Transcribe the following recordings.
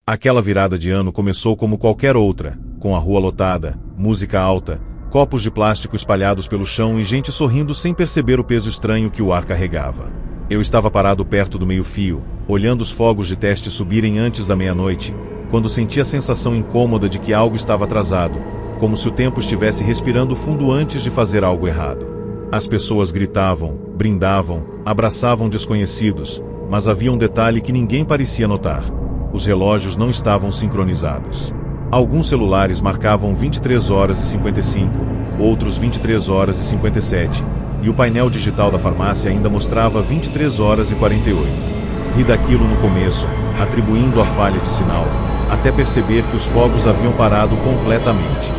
Aquela virada de ano começou como qualquer outra, com a rua lotada, música alta, copos de plástico espalhados pelo chão e gente sorrindo sem perceber o peso estranho que o ar carregava. Eu estava parado perto do meio-fio, olhando os fogos de teste subirem antes da meia-noite, quando senti a sensação incômoda de que algo estava atrasado, como se o tempo estivesse respirando fundo antes de fazer algo errado. As pessoas gritavam, brindavam, abraçavam desconhecidos, mas havia um detalhe que ninguém parecia notar. Os relógios não estavam sincronizados. Alguns celulares marcavam 23 horas e 55, outros 23 horas e 57, e o painel digital da farmácia ainda mostrava 23 horas e 48. Ri daquilo no começo, atribuindo a falha de sinal, até perceber que os fogos haviam parado completamente.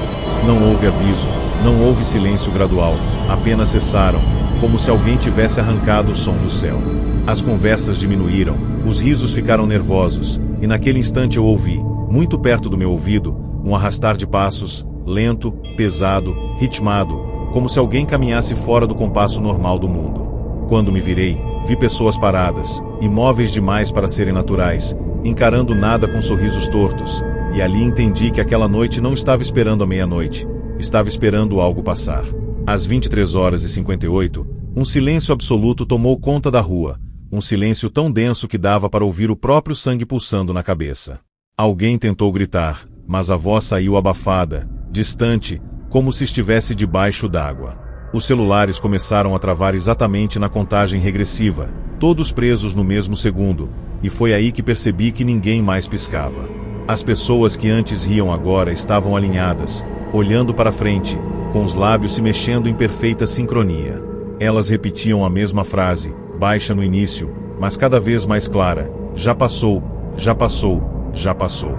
Não houve aviso, não houve silêncio gradual, apenas cessaram, como se alguém tivesse arrancado o som do céu. As conversas diminuíram, os risos ficaram nervosos, e naquele instante eu ouvi, muito perto do meu ouvido, um arrastar de passos, lento, pesado, ritmado, como se alguém caminhasse fora do compasso normal do mundo. Quando me virei, vi pessoas paradas, imóveis demais para serem naturais, encarando nada com sorrisos tortos, e ali entendi que aquela noite não estava esperando a meia-noite, estava esperando algo passar. Às 23 horas e 58, um silêncio absoluto tomou conta da rua, um silêncio tão denso que dava para ouvir o próprio sangue pulsando na cabeça. Alguém tentou gritar, mas a voz saiu abafada, distante, como se estivesse debaixo d'água. Os celulares começaram a travar exatamente na contagem regressiva, todos presos no mesmo segundo, e foi aí que percebi que ninguém mais piscava. As pessoas que antes riam agora estavam alinhadas, olhando para frente, com os lábios se mexendo em perfeita sincronia. Elas repetiam a mesma frase, baixa no início, mas cada vez mais clara: já passou, já passou, já passou.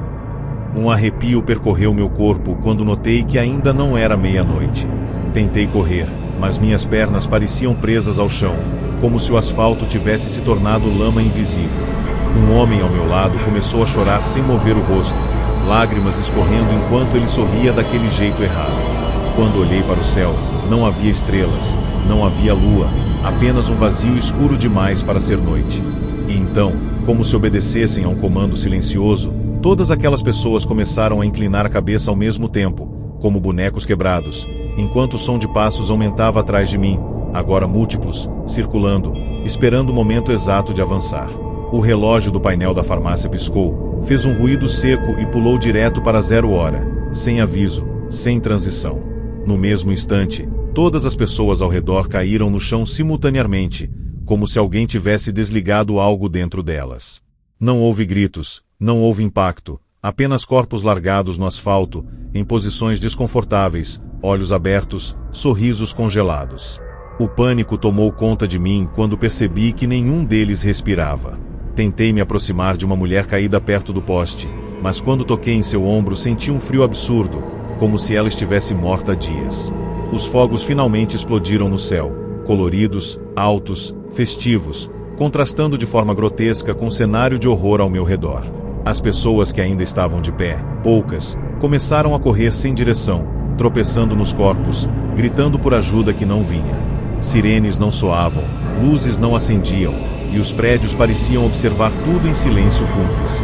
Um arrepio percorreu meu corpo quando notei que ainda não era meia-noite. Tentei correr, mas minhas pernas pareciam presas ao chão, como se o asfalto tivesse se tornado lama invisível. Um homem ao meu lado começou a chorar sem mover o rosto, lágrimas escorrendo enquanto ele sorria daquele jeito errado. Quando olhei para o céu, não havia estrelas, não havia lua, apenas um vazio escuro demais para ser noite. E então, como se obedecessem a um comando silencioso, todas aquelas pessoas começaram a inclinar a cabeça ao mesmo tempo, como bonecos quebrados, enquanto o som de passos aumentava atrás de mim, agora múltiplos, circulando, esperando o momento exato de avançar. O relógio do painel da farmácia piscou, fez um ruído seco e pulou direto para 0 hora, sem aviso, sem transição. No mesmo instante, todas as pessoas ao redor caíram no chão simultaneamente, como se alguém tivesse desligado algo dentro delas. Não houve gritos, não houve impacto, apenas corpos largados no asfalto, em posições desconfortáveis, olhos abertos, sorrisos congelados. O pânico tomou conta de mim quando percebi que nenhum deles respirava. Tentei me aproximar de uma mulher caída perto do poste, mas quando toquei em seu ombro senti um frio absurdo, como se ela estivesse morta há dias. Os fogos finalmente explodiram no céu, coloridos, altos, festivos, contrastando de forma grotesca com o cenário de horror ao meu redor. As pessoas que ainda estavam de pé, poucas, começaram a correr sem direção, tropeçando nos corpos, gritando por ajuda que não vinha. Sirenes não soavam, luzes não acendiam, e os prédios pareciam observar tudo em silêncio cúmplice.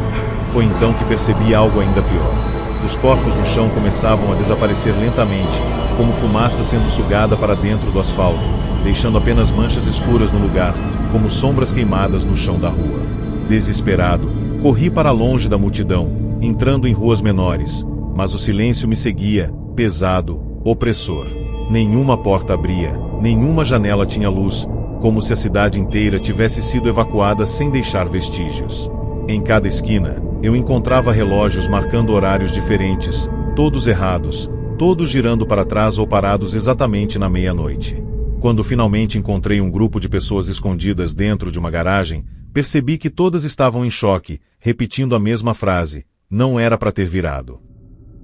Foi então que percebi algo ainda pior. Os corpos no chão começavam a desaparecer lentamente, como fumaça sendo sugada para dentro do asfalto, deixando apenas manchas escuras no lugar, como sombras queimadas no chão da rua. Desesperado, corri para longe da multidão, entrando em ruas menores, mas o silêncio me seguia, pesado, opressor. Nenhuma porta abria, nenhuma janela tinha luz, como se a cidade inteira tivesse sido evacuada sem deixar vestígios. Em cada esquina, eu encontrava relógios marcando horários diferentes, todos errados, todos girando para trás ou parados exatamente na meia-noite. Quando finalmente encontrei um grupo de pessoas escondidas dentro de uma garagem, percebi que todas estavam em choque, repetindo a mesma frase: não era para ter virado.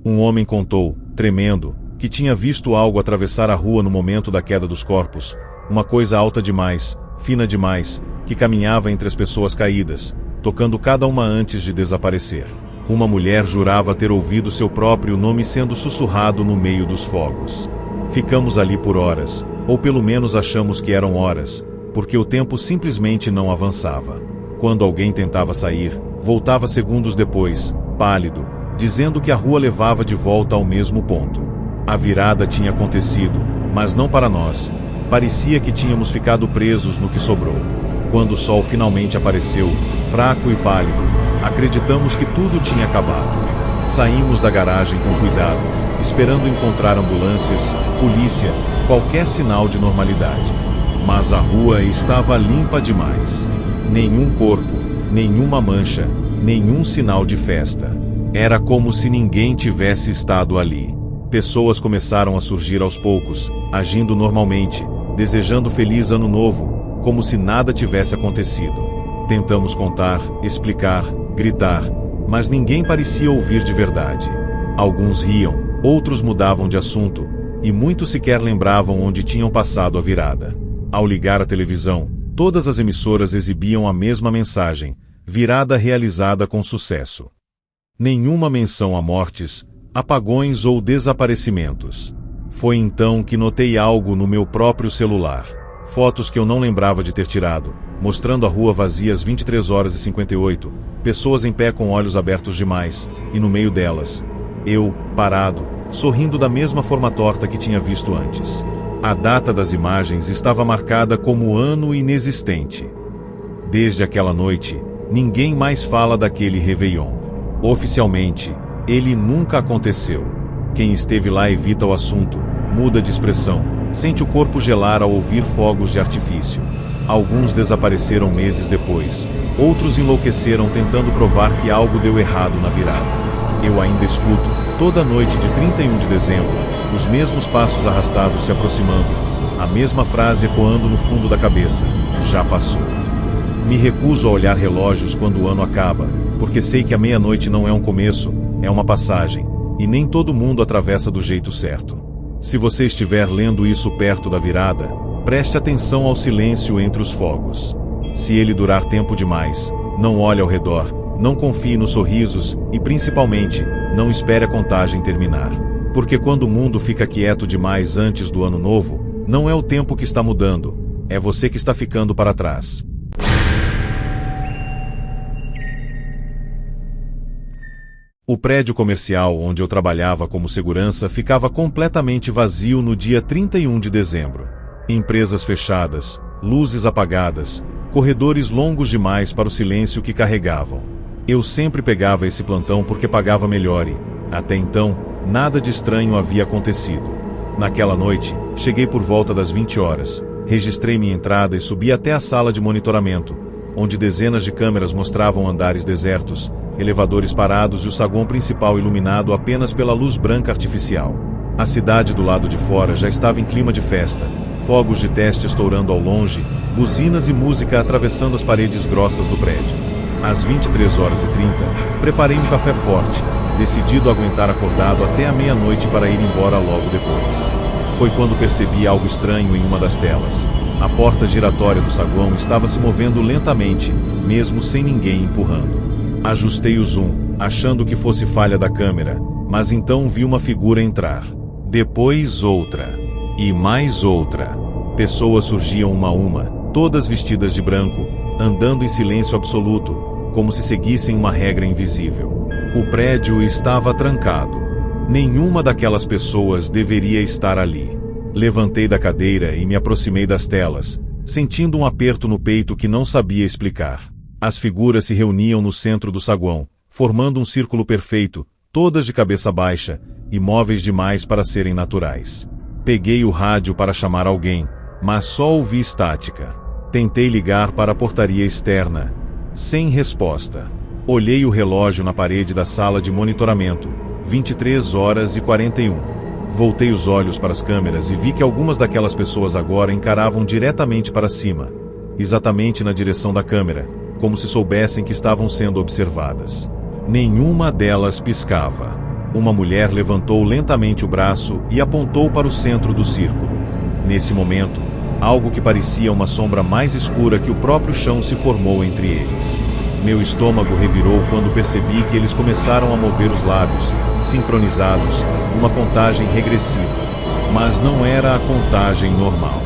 Um homem contou, tremendo, que tinha visto algo atravessar a rua no momento da queda dos corpos, uma coisa alta demais, fina demais, que caminhava entre as pessoas caídas, tocando cada uma antes de desaparecer. Uma mulher jurava ter ouvido seu próprio nome sendo sussurrado no meio dos fogos. Ficamos ali por horas, ou pelo menos achamos que eram horas, porque o tempo simplesmente não avançava. Quando alguém tentava sair, voltava segundos depois, pálido, dizendo que a rua levava de volta ao mesmo ponto. A virada tinha acontecido, mas não para nós. Parecia que tínhamos ficado presos no que sobrou. Quando o sol finalmente apareceu, fraco e pálido, acreditamos que tudo tinha acabado. Saímos da garagem com cuidado, esperando encontrar ambulâncias, polícia, qualquer sinal de normalidade. Mas a rua estava limpa demais. Nenhum corpo, nenhuma mancha, nenhum sinal de festa. Era como se ninguém tivesse estado ali. Pessoas começaram a surgir aos poucos, agindo normalmente, desejando feliz ano novo, como se nada tivesse acontecido. Tentamos contar, explicar, gritar, mas ninguém parecia ouvir de verdade. Alguns riam, outros mudavam de assunto, e muitos sequer lembravam onde tinham passado a virada. Ao ligar a televisão, todas as emissoras exibiam a mesma mensagem: virada realizada com sucesso. Nenhuma menção a mortes, apagões ou desaparecimentos. Foi então que notei algo no meu próprio celular. Fotos que eu não lembrava de ter tirado, mostrando a rua vazia às 23h58, pessoas em pé com olhos abertos demais, e no meio delas, eu, parado, sorrindo da mesma forma torta que tinha visto antes. A data das imagens estava marcada como ano inexistente. Desde aquela noite, ninguém mais fala daquele Réveillon. Oficialmente, ele nunca aconteceu. Quem esteve lá evita o assunto, muda de expressão, sente o corpo gelar ao ouvir fogos de artifício. Alguns desapareceram meses depois, outros enlouqueceram tentando provar que algo deu errado na virada. Eu ainda escuto, toda noite de 31 de dezembro, os mesmos passos arrastados se aproximando, a mesma frase ecoando no fundo da cabeça: já passou. Me recuso a olhar relógios quando o ano acaba, porque sei que a meia-noite não é um começo, é uma passagem, e nem todo mundo atravessa do jeito certo. Se você estiver lendo isso perto da virada, preste atenção ao silêncio entre os fogos. Se ele durar tempo demais, não olhe ao redor, não confie nos sorrisos e, principalmente, não espere a contagem terminar. Porque quando o mundo fica quieto demais antes do ano novo, não é o tempo que está mudando, é você que está ficando para trás. O prédio comercial onde eu trabalhava como segurança ficava completamente vazio no dia 31 de dezembro. Empresas fechadas, luzes apagadas, corredores longos demais para o silêncio que carregavam. Eu sempre pegava esse plantão porque pagava melhor e, até então, nada de estranho havia acontecido. Naquela noite, cheguei por volta das 20 horas, registrei minha entrada e subi até a sala de monitoramento, onde dezenas de câmeras mostravam andares desertos, elevadores parados e o saguão principal iluminado apenas pela luz branca artificial. A cidade do lado de fora já estava em clima de festa, fogos de teste estourando ao longe, buzinas e música atravessando as paredes grossas do prédio. Às 23h30, preparei um café forte, decidido a aguentar acordado até a meia-noite para ir embora logo depois. Foi quando percebi algo estranho em uma das telas. A porta giratória do saguão estava se movendo lentamente, mesmo sem ninguém empurrando. Ajustei o zoom, achando que fosse falha da câmera, mas então vi uma figura entrar. Depois outra. E mais outra. Pessoas surgiam uma a uma, todas vestidas de branco, andando em silêncio absoluto, como se seguissem uma regra invisível. O prédio estava trancado. Nenhuma daquelas pessoas deveria estar ali. Levantei da cadeira e me aproximei das telas, sentindo um aperto no peito que não sabia explicar. As figuras se reuniam no centro do saguão, formando um círculo perfeito, todas de cabeça baixa, imóveis demais para serem naturais. Peguei o rádio para chamar alguém, mas só ouvi estática. Tentei ligar para a portaria externa, sem resposta. Olhei o relógio na parede da sala de monitoramento, 23h41. Voltei os olhos para as câmeras e vi que algumas daquelas pessoas agora encaravam diretamente para cima, exatamente na direção da câmera, como se soubessem que estavam sendo observadas. Nenhuma delas piscava. Uma mulher levantou lentamente o braço e apontou para o centro do círculo. Nesse momento, algo que parecia uma sombra mais escura que o próprio chão se formou entre eles. Meu estômago revirou quando percebi que eles começaram a mover os lábios, sincronizados, numa contagem regressiva. Mas não era a contagem normal.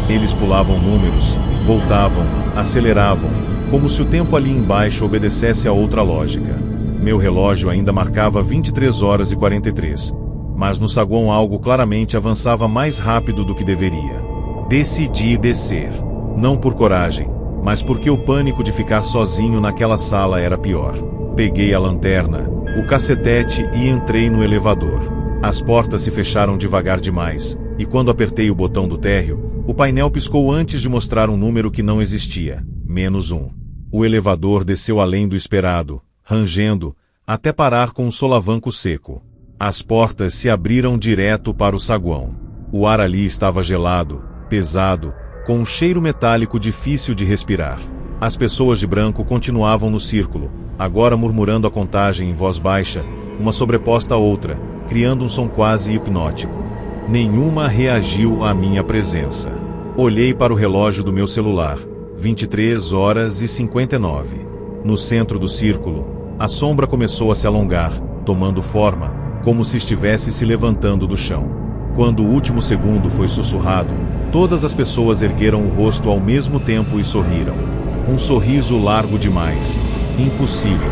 Eles pulavam números, voltavam, aceleravam, como se o tempo ali embaixo obedecesse a outra lógica. Meu relógio ainda marcava 23 horas e 43, mas no saguão algo claramente avançava mais rápido do que deveria. Decidi descer. Não por coragem, mas porque o pânico de ficar sozinho naquela sala era pior. Peguei a lanterna, o cacetete e entrei no elevador. As portas se fecharam devagar demais, e quando apertei o botão do térreo, o painel piscou antes de mostrar um número que não existia, -1. O elevador desceu além do esperado, rangendo, até parar com um solavanco seco. As portas se abriram direto para o saguão. O ar ali estava gelado, pesado, com um cheiro metálico difícil de respirar. As pessoas de branco continuavam no círculo, agora murmurando a contagem em voz baixa, uma sobreposta à outra, criando um som quase hipnótico. Nenhuma reagiu à minha presença. Olhei para o relógio do meu celular, 23 horas e 59. No centro do círculo, a sombra começou a se alongar, tomando forma, como se estivesse se levantando do chão. Quando o último segundo foi sussurrado, todas as pessoas ergueram o rosto ao mesmo tempo e sorriram. Um sorriso largo demais. Impossível.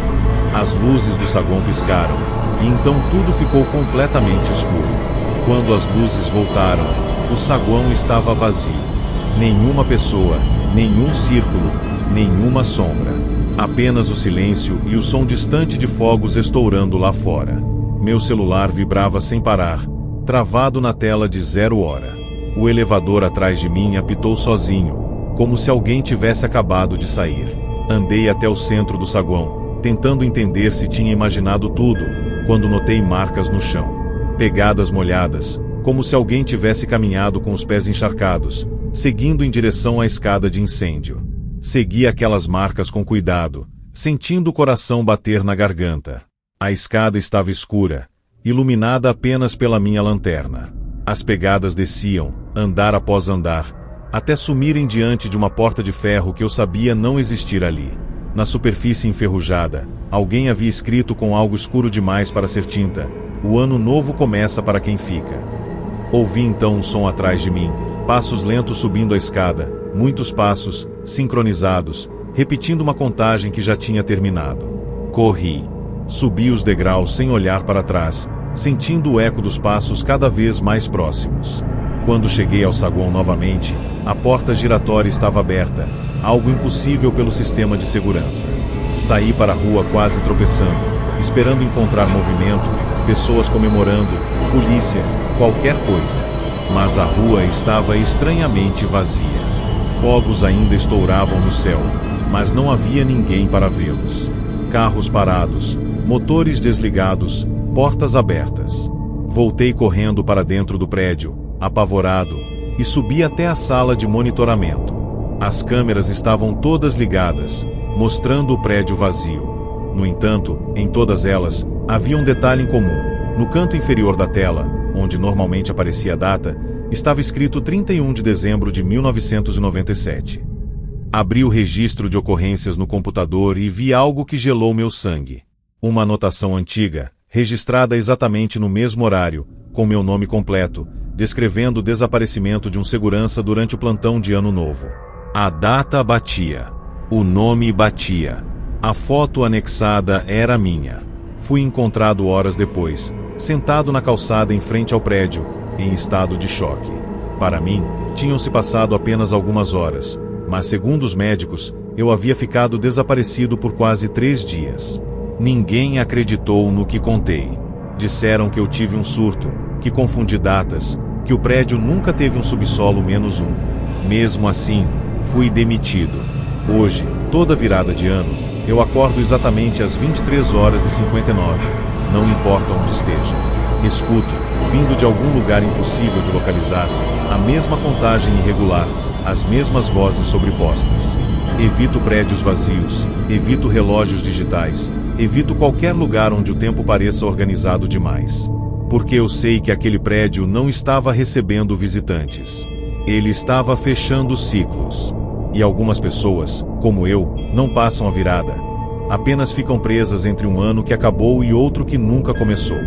As luzes do saguão piscaram, e então tudo ficou completamente escuro. Quando as luzes voltaram, o saguão estava vazio. Nenhuma pessoa, nenhum círculo, nenhuma sombra. Apenas o silêncio e o som distante de fogos estourando lá fora. Meu celular vibrava sem parar, travado na tela de 0 hora. O elevador atrás de mim apitou sozinho, como se alguém tivesse acabado de sair. Andei até o centro do saguão, tentando entender se tinha imaginado tudo, quando notei marcas no chão. Pegadas molhadas, como se alguém tivesse caminhado com os pés encharcados, seguindo em direção à escada de incêndio. Segui aquelas marcas com cuidado, sentindo o coração bater na garganta. A escada estava escura, iluminada apenas pela minha lanterna. As pegadas desciam, andar após andar, até sumirem diante de uma porta de ferro que eu sabia não existir ali. Na superfície enferrujada, alguém havia escrito com algo escuro demais para ser tinta: "O ano novo começa para quem fica." Ouvi então um som atrás de mim, passos lentos subindo a escada, muitos passos, sincronizados, repetindo uma contagem que já tinha terminado. Corri. Subi os degraus sem olhar para trás, sentindo o eco dos passos cada vez mais próximos. Quando cheguei ao saguão novamente, a porta giratória estava aberta, algo impossível pelo sistema de segurança. Saí para a rua quase tropeçando, esperando encontrar movimento, pessoas comemorando, polícia, qualquer coisa. Mas a rua estava estranhamente vazia. Fogos ainda estouravam no céu, mas não havia ninguém para vê-los. Carros parados, motores desligados, portas abertas. Voltei correndo para dentro do prédio, apavorado, e subi até a sala de monitoramento. As câmeras estavam todas ligadas, mostrando o prédio vazio. No entanto, em todas elas, havia um detalhe em comum. No canto inferior da tela, onde normalmente aparecia a data, estava escrito 31 de dezembro de 1997. Abri o registro de ocorrências no computador e vi algo que gelou meu sangue. Uma anotação antiga, registrada exatamente no mesmo horário, com meu nome completo, descrevendo o desaparecimento de um segurança durante o plantão de Ano Novo. A data batia. O nome batia. A foto anexada era minha. Fui encontrado horas depois, sentado na calçada em frente ao prédio, em estado de choque. Para mim, tinham-se passado apenas algumas horas, mas segundo os médicos, eu havia ficado desaparecido por quase 3 dias. Ninguém acreditou no que contei. Disseram que eu tive um surto, que confundi datas, que o prédio nunca teve um subsolo -1. Mesmo assim, fui demitido. Hoje, toda virada de ano, eu acordo exatamente às 23 horas e 59, não importa onde esteja. Escuto, vindo de algum lugar impossível de localizar, a mesma contagem irregular, as mesmas vozes sobrepostas. Evito prédios vazios, evito relógios digitais, evito qualquer lugar onde o tempo pareça organizado demais. Porque eu sei que aquele prédio não estava recebendo visitantes. Ele estava fechando ciclos. E algumas pessoas, como eu, não passam a virada. apenas ficam presas entre um ano que acabou e outro que nunca começou.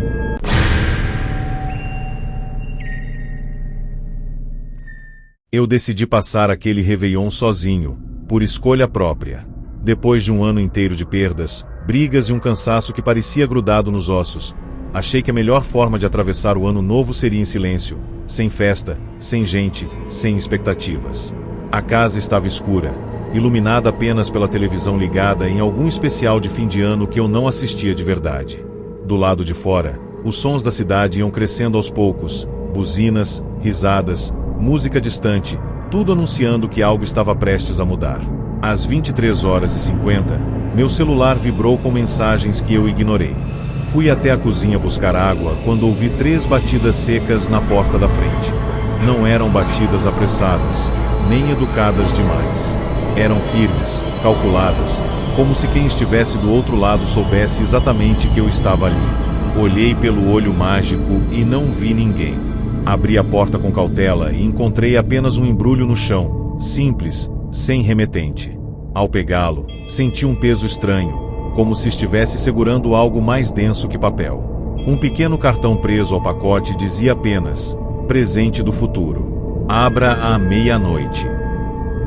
Eu decidi passar aquele Réveillon sozinho, por escolha própria. Depois de um ano inteiro de perdas, brigas e um cansaço que parecia grudado nos ossos, achei que a melhor forma de atravessar o ano novo seria em silêncio, sem festa, sem gente, sem expectativas. A casa estava escura, iluminada apenas pela televisão ligada em algum especial de fim de ano que eu não assistia de verdade. Do lado de fora, os sons da cidade iam crescendo aos poucos, buzinas, risadas, música distante, tudo anunciando que algo estava prestes a mudar. Às 23h50, meu celular vibrou com mensagens que eu ignorei. Fui até a cozinha buscar água quando ouvi 3 batidas secas na porta da frente. Não eram batidas apressadas, nem educadas demais. Eram firmes, calculadas, como se quem estivesse do outro lado soubesse exatamente que eu estava ali. Olhei pelo olho mágico e não vi ninguém. Abri a porta com cautela e encontrei apenas um embrulho no chão, simples, sem remetente. Ao pegá-lo, senti um peso estranho, como se estivesse segurando algo mais denso que papel. Um pequeno cartão preso ao pacote dizia apenas: presente do futuro. Abra à meia-noite.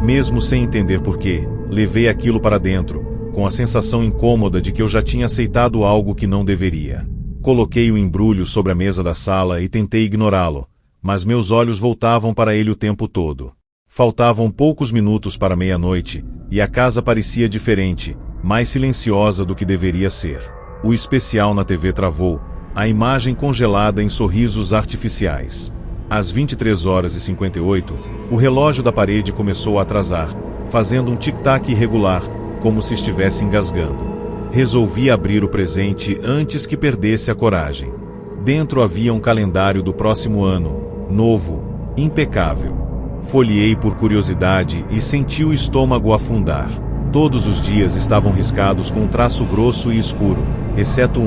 Mesmo sem entender porquê, levei aquilo para dentro, com a sensação incômoda de que eu já tinha aceitado algo que não deveria. Coloquei o embrulho sobre a mesa da sala e tentei ignorá-lo, mas meus olhos voltavam para ele o tempo todo. Faltavam poucos minutos para meia-noite, e a casa parecia diferente, mais silenciosa do que deveria ser. O especial na TV travou, a imagem congelada em sorrisos artificiais. Às 23h58, o relógio da parede começou a atrasar, fazendo um tic-tac irregular, como se estivesse engasgando. Resolvi abrir o presente antes que perdesse a coragem. Dentro havia um calendário do próximo ano, novo, impecável. Folheei por curiosidade e senti o estômago afundar. Todos os dias estavam riscados com um traço grosso e escuro, exceto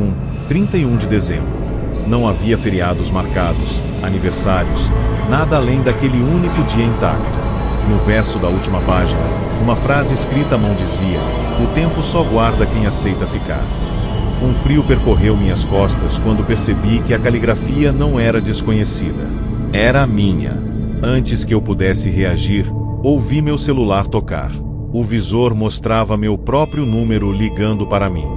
31 de dezembro. Não havia feriados marcados, aniversários, nada além daquele único dia intacto. No verso da última página, uma frase escrita à mão dizia: "O tempo só guarda quem aceita ficar." Um frio percorreu minhas costas quando percebi que a caligrafia não era desconhecida. Era a minha. Antes que eu pudesse reagir, ouvi meu celular tocar. O visor mostrava meu próprio número ligando para mim.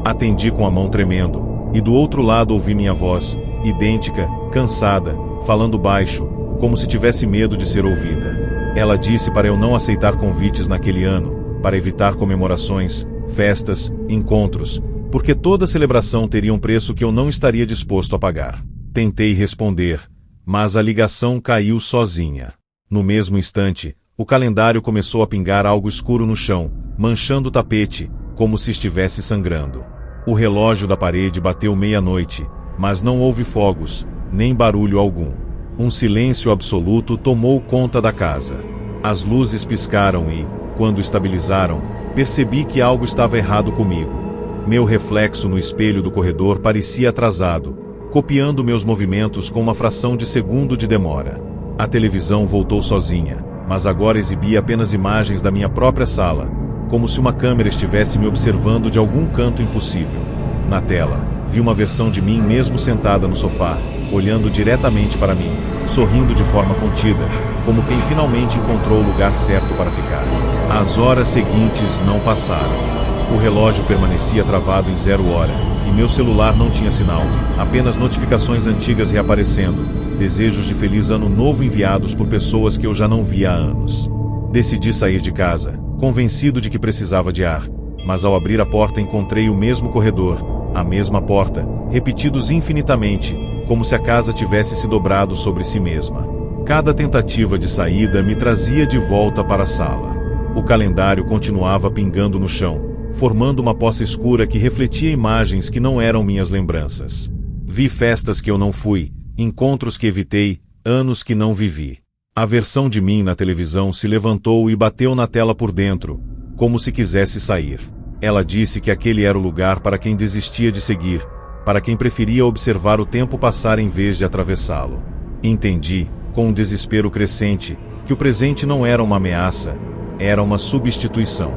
Atendi com a mão tremendo, e do outro lado ouvi minha voz, idêntica, cansada, falando baixo, como se tivesse medo de ser ouvida. Ela disse para eu não aceitar convites naquele ano, para evitar comemorações, festas, encontros, porque toda celebração teria um preço que eu não estaria disposto a pagar. Tentei responder, mas a ligação caiu sozinha. No mesmo instante, o calendário começou a pingar algo escuro no chão, manchando o tapete, como se estivesse sangrando. O relógio da parede bateu meia-noite, mas não houve fogos, nem barulho algum. Um silêncio absoluto tomou conta da casa. As luzes piscaram e, quando estabilizaram, percebi que algo estava errado comigo. Meu reflexo no espelho do corredor parecia atrasado, copiando meus movimentos com uma fração de segundo de demora. A televisão voltou sozinha, mas agora exibia apenas imagens da minha própria sala, como se uma câmera estivesse me observando de algum canto impossível. Na tela, vi uma versão de mim mesmo sentada no sofá, olhando diretamente para mim, sorrindo de forma contida, como quem finalmente encontrou o lugar certo para ficar. As horas seguintes não passaram. O relógio permanecia travado em 0 hora, e meu celular não tinha sinal, apenas notificações antigas reaparecendo, desejos de feliz ano novo enviados por pessoas que eu já não via há anos. Decidi sair de casa, convencido de que precisava de ar, mas ao abrir a porta encontrei o mesmo corredor, a mesma porta, repetidos infinitamente, como se a casa tivesse se dobrado sobre si mesma. Cada tentativa de saída me trazia de volta para a sala. O calendário continuava pingando no chão, formando uma poça escura que refletia imagens que não eram minhas lembranças. Vi festas que eu não fui, encontros que evitei, anos que não vivi. A versão de mim na televisão se levantou e bateu na tela por dentro, como se quisesse sair. Ela disse que aquele era o lugar para quem desistia de seguir, para quem preferia observar o tempo passar em vez de atravessá-lo. Entendi, com um desespero crescente, que o presente não era uma ameaça, era uma substituição.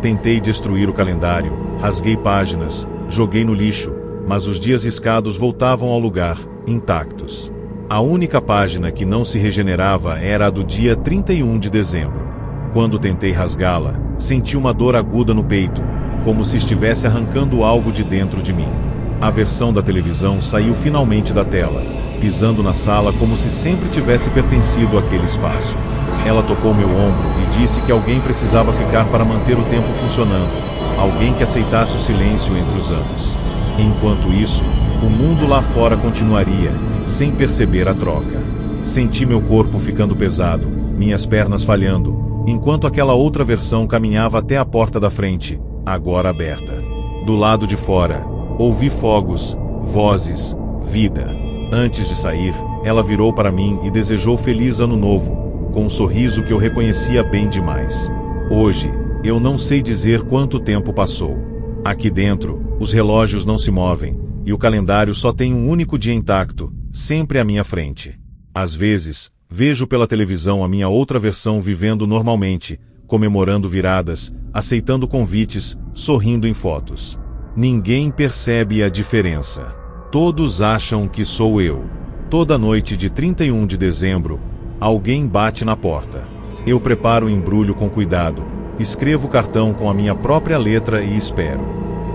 Tentei destruir o calendário, rasguei páginas, joguei no lixo, mas os dias riscados voltavam ao lugar, intactos. A única página que não se regenerava era a do dia 31 de dezembro. Quando tentei rasgá-la, senti uma dor aguda no peito, como se estivesse arrancando algo de dentro de mim. A versão da televisão saiu finalmente da tela, pisando na sala como se sempre tivesse pertencido àquele espaço. Ela tocou meu ombro e disse que alguém precisava ficar para manter o tempo funcionando, alguém que aceitasse o silêncio entre os anos. Enquanto isso, o mundo lá fora continuaria, sem perceber a troca. Senti meu corpo ficando pesado, minhas pernas falhando, enquanto aquela outra versão caminhava até a porta da frente, agora aberta. Do lado de fora, ouvi fogos, vozes, vida. Antes de sair, ela virou para mim e desejou feliz ano novo, com um sorriso que eu reconhecia bem demais. Hoje, eu não sei dizer quanto tempo passou. Aqui dentro, os relógios não se movem, e o calendário só tem um único dia intacto, sempre à minha frente. Às vezes, vejo pela televisão a minha outra versão vivendo normalmente, comemorando viradas, aceitando convites, sorrindo em fotos. Ninguém percebe a diferença. Todos acham que sou eu. Toda noite de 31 de dezembro, alguém bate na porta. Eu preparo o embrulho com cuidado, escrevo o cartão com a minha própria letra e espero.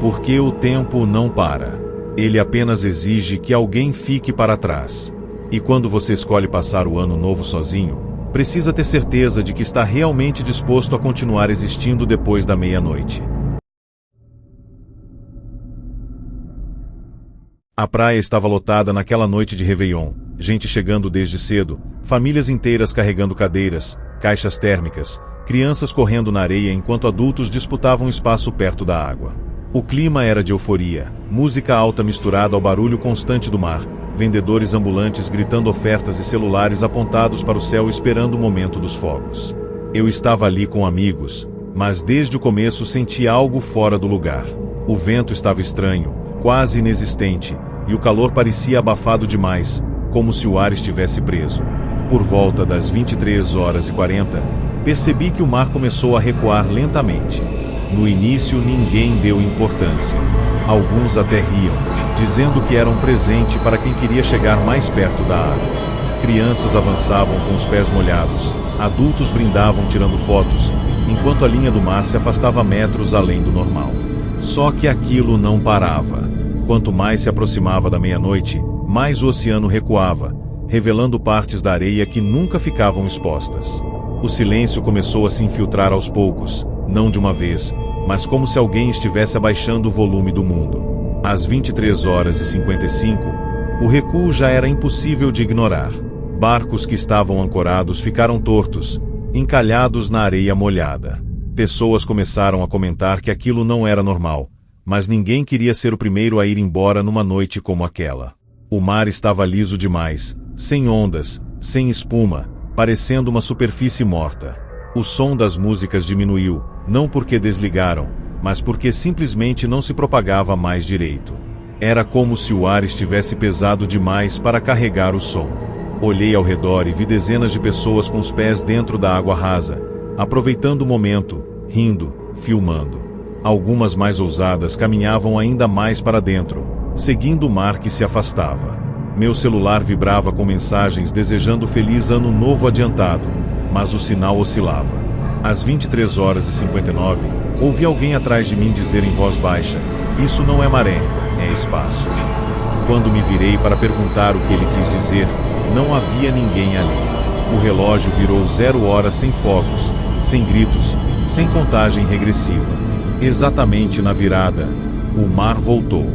Porque o tempo não para. Ele apenas exige que alguém fique para trás. E quando você escolhe passar o ano novo sozinho, precisa ter certeza de que está realmente disposto a continuar existindo depois da meia-noite. A praia estava lotada naquela noite de Réveillon, gente chegando desde cedo, famílias inteiras carregando cadeiras, caixas térmicas, crianças correndo na areia enquanto adultos disputavam espaço perto da água. O clima era de euforia, música alta misturada ao barulho constante do mar, vendedores ambulantes gritando ofertas e celulares apontados para o céu esperando o momento dos fogos. Eu estava ali com amigos, mas desde o começo senti algo fora do lugar. O vento estava estranho, quase inexistente, e o calor parecia abafado demais, como se o ar estivesse preso. Por volta das 23h40, percebi que o mar começou a recuar lentamente. No início ninguém deu importância. Alguns até riam, dizendo que era um presente para quem queria chegar mais perto da água. Crianças avançavam com os pés molhados, adultos brindavam tirando fotos, enquanto a linha do mar se afastava metros além do normal. Só que aquilo não parava. Quanto mais se aproximava da meia-noite, mais o oceano recuava, revelando partes da areia que nunca ficavam expostas. O silêncio começou a se infiltrar aos poucos, não de uma vez, mas como se alguém estivesse abaixando o volume do mundo. Às 23h55, o recuo já era impossível de ignorar. Barcos que estavam ancorados ficaram tortos, encalhados na areia molhada. Pessoas começaram a comentar que aquilo não era normal, mas ninguém queria ser o primeiro a ir embora numa noite como aquela. O mar estava liso demais, sem ondas, sem espuma, parecendo uma superfície morta. O som das músicas diminuiu, não porque desligaram, mas porque simplesmente não se propagava mais direito. Era como se o ar estivesse pesado demais para carregar o som. Olhei ao redor e vi dezenas de pessoas com os pés dentro da água rasa, aproveitando o momento, rindo, filmando. Algumas mais ousadas caminhavam ainda mais para dentro, seguindo o mar que se afastava. Meu celular vibrava com mensagens desejando feliz ano novo adiantado, mas o sinal oscilava. Às 23h59, ouvi alguém atrás de mim dizer em voz baixa: "Isso não é maré, é espaço." Quando me virei para perguntar o que ele quis dizer, não havia ninguém ali. O relógio virou 0h sem fogos, sem gritos, sem contagem regressiva. Exatamente na virada, o mar voltou.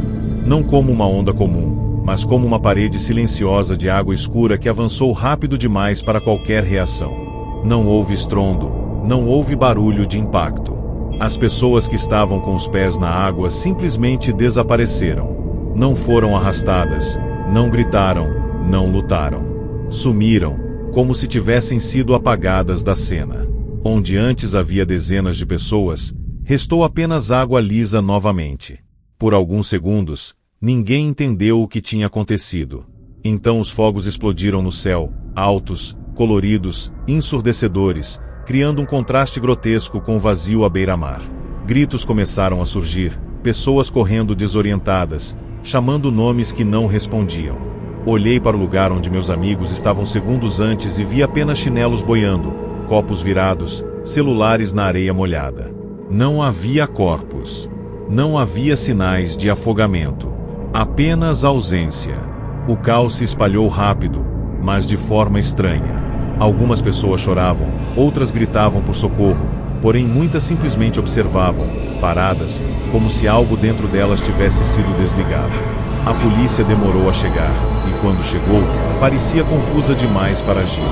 Não como uma onda comum, mas como uma parede silenciosa de água escura que avançou rápido demais para qualquer reação. Não houve estrondo, não houve barulho de impacto. As pessoas que estavam com os pés na água simplesmente desapareceram. Não foram arrastadas, não gritaram, não lutaram. Sumiram, como se tivessem sido apagadas da cena. Onde antes havia dezenas de pessoas, restou apenas água lisa novamente. Por alguns segundos, ninguém entendeu o que tinha acontecido. Então os fogos explodiram no céu, altos, coloridos, ensurdecedores, criando um contraste grotesco com o vazio à beira-mar. Gritos começaram a surgir, pessoas correndo desorientadas, chamando nomes que não respondiam. Olhei para o lugar onde meus amigos estavam segundos antes e vi apenas chinelos boiando, copos virados, celulares na areia molhada. Não havia corpos. Não havia sinais de afogamento. Apenas ausência. O caos se espalhou rápido, mas de forma estranha. Algumas pessoas choravam, outras gritavam por socorro, porém muitas simplesmente observavam, paradas, como se algo dentro delas tivesse sido desligado. A polícia demorou a chegar, e quando chegou, parecia confusa demais para agir.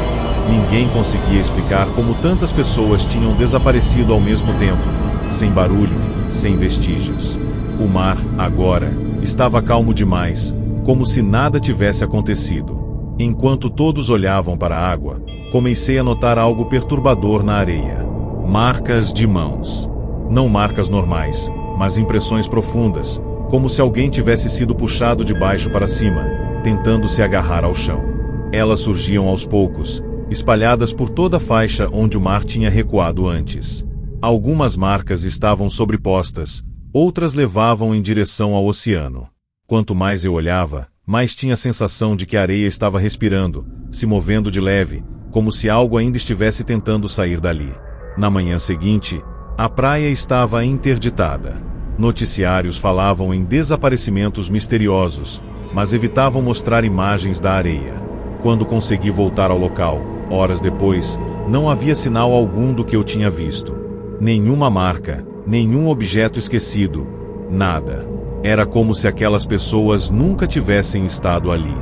Ninguém conseguia explicar como tantas pessoas tinham desaparecido ao mesmo tempo, sem barulho, sem vestígios. O mar, agora, estava calmo demais, como se nada tivesse acontecido. Enquanto todos olhavam para a água, comecei a notar algo perturbador na areia. Marcas de mãos. Não marcas normais, mas impressões profundas, como se alguém tivesse sido puxado de baixo para cima, tentando se agarrar ao chão. Elas surgiam aos poucos, espalhadas por toda a faixa onde o mar tinha recuado antes. Algumas marcas estavam sobrepostas, outras levavam em direção ao oceano. Quanto mais eu olhava, mais tinha a sensação de que a areia estava respirando, se movendo de leve, como se algo ainda estivesse tentando sair dali. Na manhã seguinte, a praia estava interditada. Noticiários falavam em desaparecimentos misteriosos, mas evitavam mostrar imagens da areia. Quando consegui voltar ao local, horas depois, não havia sinal algum do que eu tinha visto. Nenhuma marca, nenhum objeto esquecido, nada. Era como se aquelas pessoas nunca tivessem estado ali.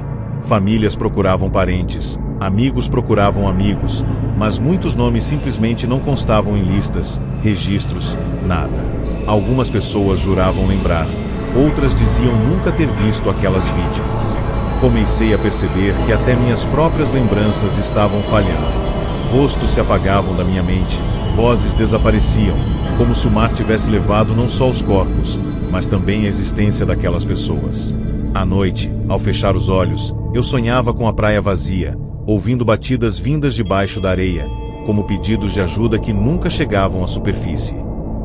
Famílias procuravam parentes, amigos procuravam amigos, mas muitos nomes simplesmente não constavam em listas, registros, nada. Algumas pessoas juravam lembrar, outras diziam nunca ter visto aquelas vítimas. Comecei a perceber que até minhas próprias lembranças estavam falhando. Rostos se apagavam da minha mente, vozes desapareciam, como se o mar tivesse levado não só os corpos, mas também a existência daquelas pessoas. À noite, ao fechar os olhos, eu sonhava com a praia vazia, ouvindo batidas vindas debaixo da areia, como pedidos de ajuda que nunca chegavam à superfície.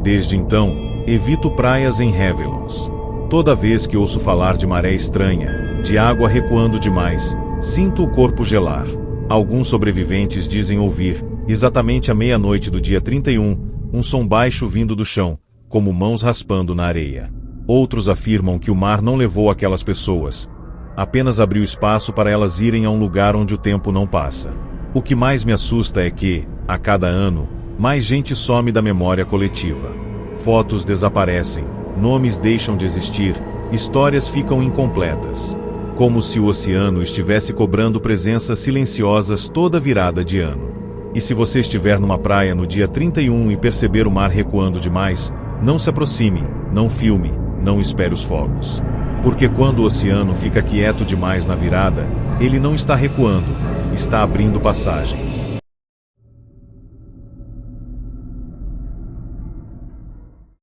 Desde então, evito praias em Réveillons. Toda vez que ouço falar de maré estranha, de água recuando demais, sinto o corpo gelar. Alguns sobreviventes dizem ouvir, exatamente à meia-noite do dia 31, um som baixo vindo do chão, como mãos raspando na areia. Outros afirmam que o mar não levou aquelas pessoas, apenas abriu espaço para elas irem a um lugar onde o tempo não passa. O que mais me assusta é que, a cada ano, mais gente some da memória coletiva. Fotos desaparecem, nomes deixam de existir, histórias ficam incompletas. Como se o oceano estivesse cobrando presenças silenciosas toda virada de ano. E se você estiver numa praia no dia 31 e perceber o mar recuando demais, não se aproxime, não filme, não espere os fogos. Porque quando o oceano fica quieto demais na virada, ele não está recuando, está abrindo passagem.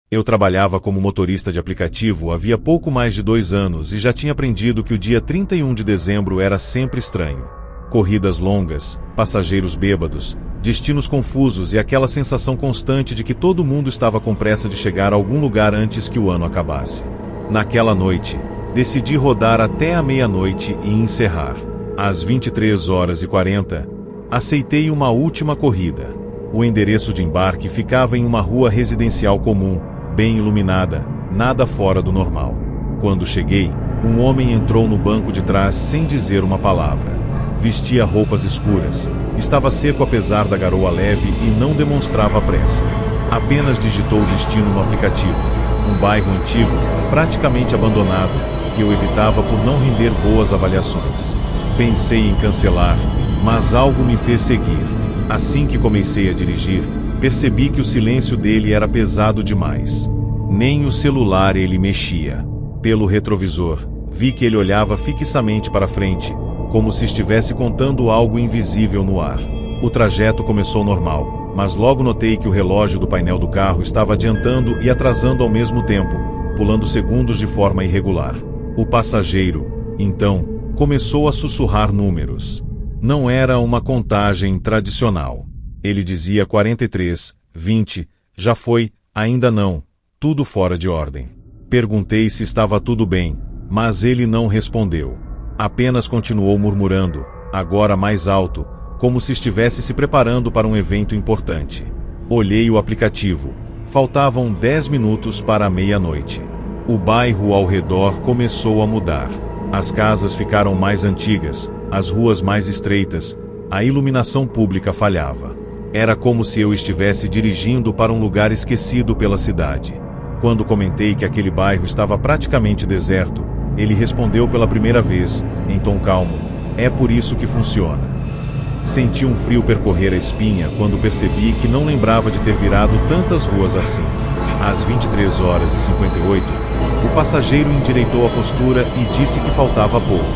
Eu trabalhava como motorista de aplicativo havia pouco mais de 2 anos e já tinha aprendido que o dia 31 de dezembro era sempre estranho. Corridas longas, passageiros bêbados, destinos confusos e aquela sensação constante de que todo mundo estava com pressa de chegar a algum lugar antes que o ano acabasse. Naquela noite, decidi rodar até a meia-noite e encerrar. Às 23h40, aceitei uma última corrida. O endereço de embarque ficava em uma rua residencial comum, bem iluminada, nada fora do normal. Quando cheguei, um homem entrou no banco de trás sem dizer uma palavra. Vestia roupas escuras, estava seco apesar da garoa leve e não demonstrava pressa. Apenas digitou o destino no aplicativo, um bairro antigo, praticamente abandonado, que eu evitava por não render boas avaliações. Pensei em cancelar, mas algo me fez seguir. Assim que comecei a dirigir, percebi que o silêncio dele era pesado demais. Nem o celular ele mexia. Pelo retrovisor, vi que ele olhava fixamente para frente, como se estivesse contando algo invisível no ar. O trajeto começou normal, mas logo notei que o relógio do painel do carro estava adiantando e atrasando ao mesmo tempo, pulando segundos de forma irregular. O passageiro, então, começou a sussurrar números. Não era uma contagem tradicional. Ele dizia 43, 20, já foi, ainda não, tudo fora de ordem. Perguntei se estava tudo bem, mas ele não respondeu. Apenas continuou murmurando, agora mais alto, como se estivesse se preparando para um evento importante. Olhei o aplicativo. Faltavam 10 minutos para a meia-noite. O bairro ao redor começou a mudar. As casas ficaram mais antigas, as ruas mais estreitas, a iluminação pública falhava. Era como se eu estivesse dirigindo para um lugar esquecido pela cidade. Quando comentei que aquele bairro estava praticamente deserto, ele respondeu pela primeira vez, em tom calmo, é por isso que funciona. Senti um frio percorrer a espinha quando percebi que não lembrava de ter virado tantas ruas assim. Às 23h58, o passageiro endireitou a postura e disse que faltava pouco.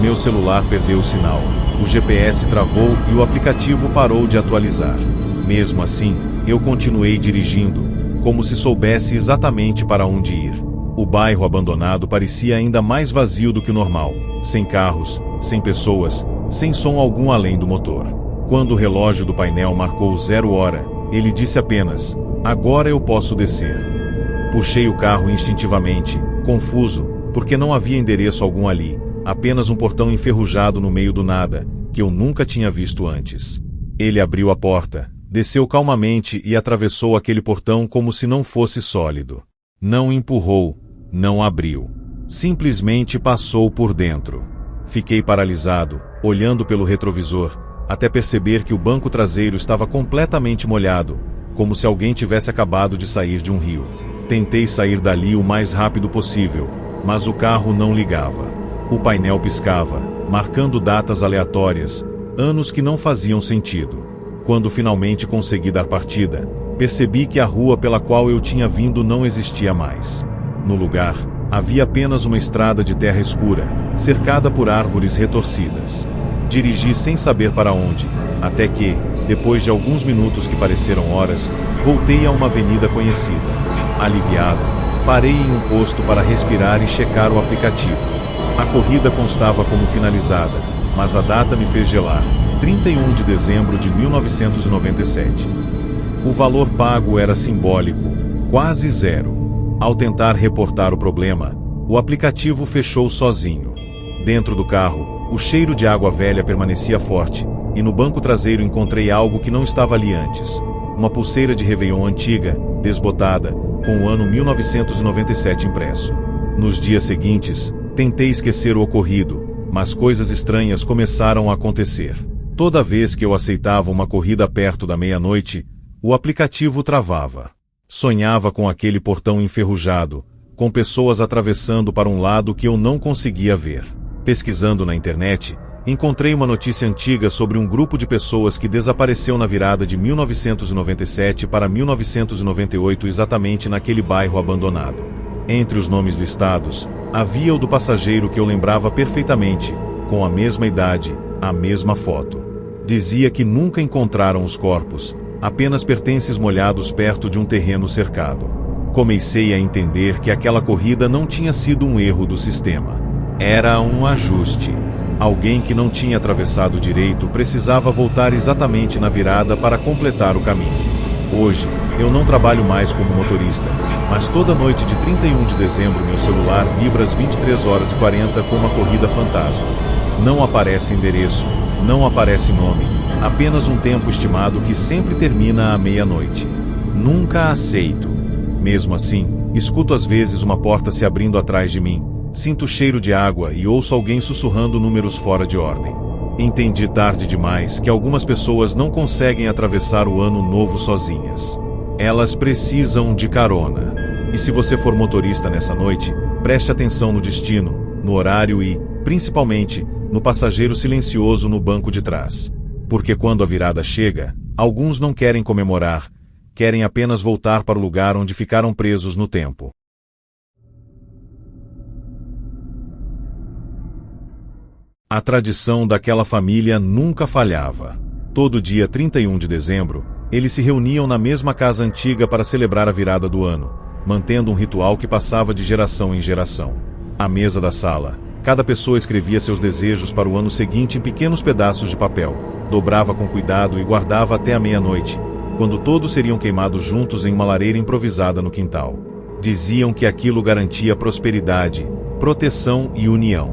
Meu celular perdeu o sinal, o GPS travou e o aplicativo parou de atualizar. Mesmo assim, eu continuei dirigindo, como se soubesse exatamente para onde ir. O bairro abandonado parecia ainda mais vazio do que o normal, sem carros, sem pessoas, sem som algum além do motor. Quando o relógio do painel marcou 0h, ele disse apenas, agora eu posso descer. Puxei o carro instintivamente, confuso, porque não havia endereço algum ali, apenas um portão enferrujado no meio do nada, que eu nunca tinha visto antes. Ele abriu a porta, desceu calmamente e atravessou aquele portão como se não fosse sólido. Não empurrou, não abriu. Simplesmente passou por dentro. Fiquei paralisado, olhando pelo retrovisor, até perceber que o banco traseiro estava completamente molhado, como se alguém tivesse acabado de sair de um rio. Tentei sair dali o mais rápido possível, mas o carro não ligava. O painel piscava, marcando datas aleatórias, anos que não faziam sentido. Quando finalmente consegui dar partida, percebi que a rua pela qual eu tinha vindo não existia mais. No lugar, havia apenas uma estrada de terra escura, cercada por árvores retorcidas. Dirigi sem saber para onde, até que, depois de alguns minutos que pareceram horas, voltei a uma avenida conhecida. Aliviado, parei em um posto para respirar e checar o aplicativo. A corrida constava como finalizada, mas a data me fez gelar, 31 de dezembro de 1997. O valor pago era simbólico, quase zero. Ao tentar reportar o problema, o aplicativo fechou sozinho. Dentro do carro, o cheiro de água velha permanecia forte, e no banco traseiro encontrei algo que não estava ali antes. Uma pulseira de Réveillon antiga, desbotada, com o ano 1997 impresso. Nos dias seguintes, tentei esquecer o ocorrido, mas coisas estranhas começaram a acontecer. Toda vez que eu aceitava uma corrida perto da meia-noite, o aplicativo travava. Sonhava com aquele portão enferrujado, com pessoas atravessando para um lado que eu não conseguia ver. Pesquisando na internet, encontrei uma notícia antiga sobre um grupo de pessoas que desapareceu na virada de 1997 para 1998 exatamente naquele bairro abandonado. Entre os nomes listados, havia o do passageiro que eu lembrava perfeitamente, com a mesma idade, a mesma foto. Dizia que nunca encontraram os corpos, apenas pertences molhados perto de um terreno cercado. Comecei a entender que aquela corrida não tinha sido um erro do sistema. Era um ajuste. Alguém que não tinha atravessado direito precisava voltar exatamente na virada para completar o caminho. Hoje, eu não trabalho mais como motorista, mas toda noite de 31 de dezembro meu celular vibra às 23h40 com uma corrida fantasma. Não aparece endereço, não aparece nome, apenas um tempo estimado que sempre termina à meia-noite. Nunca aceito. Mesmo assim, escuto às vezes uma porta se abrindo atrás de mim, sinto o cheiro de água e ouço alguém sussurrando números fora de ordem. Entendi tarde demais que algumas pessoas não conseguem atravessar o ano novo sozinhas. Elas precisam de carona. E se você for motorista nessa noite, preste atenção no destino, no horário e, principalmente, no passageiro silencioso no banco de trás. Porque quando a virada chega, alguns não querem comemorar, querem apenas voltar para o lugar onde ficaram presos no tempo. A tradição daquela família nunca falhava. Todo dia 31 de dezembro, eles se reuniam na mesma casa antiga para celebrar a virada do ano, mantendo um ritual que passava de geração em geração. À mesa da sala, cada pessoa escrevia seus desejos para o ano seguinte em pequenos pedaços de papel, dobrava com cuidado e guardava até a meia-noite, quando todos seriam queimados juntos em uma lareira improvisada no quintal. Diziam que aquilo garantia prosperidade, proteção e união.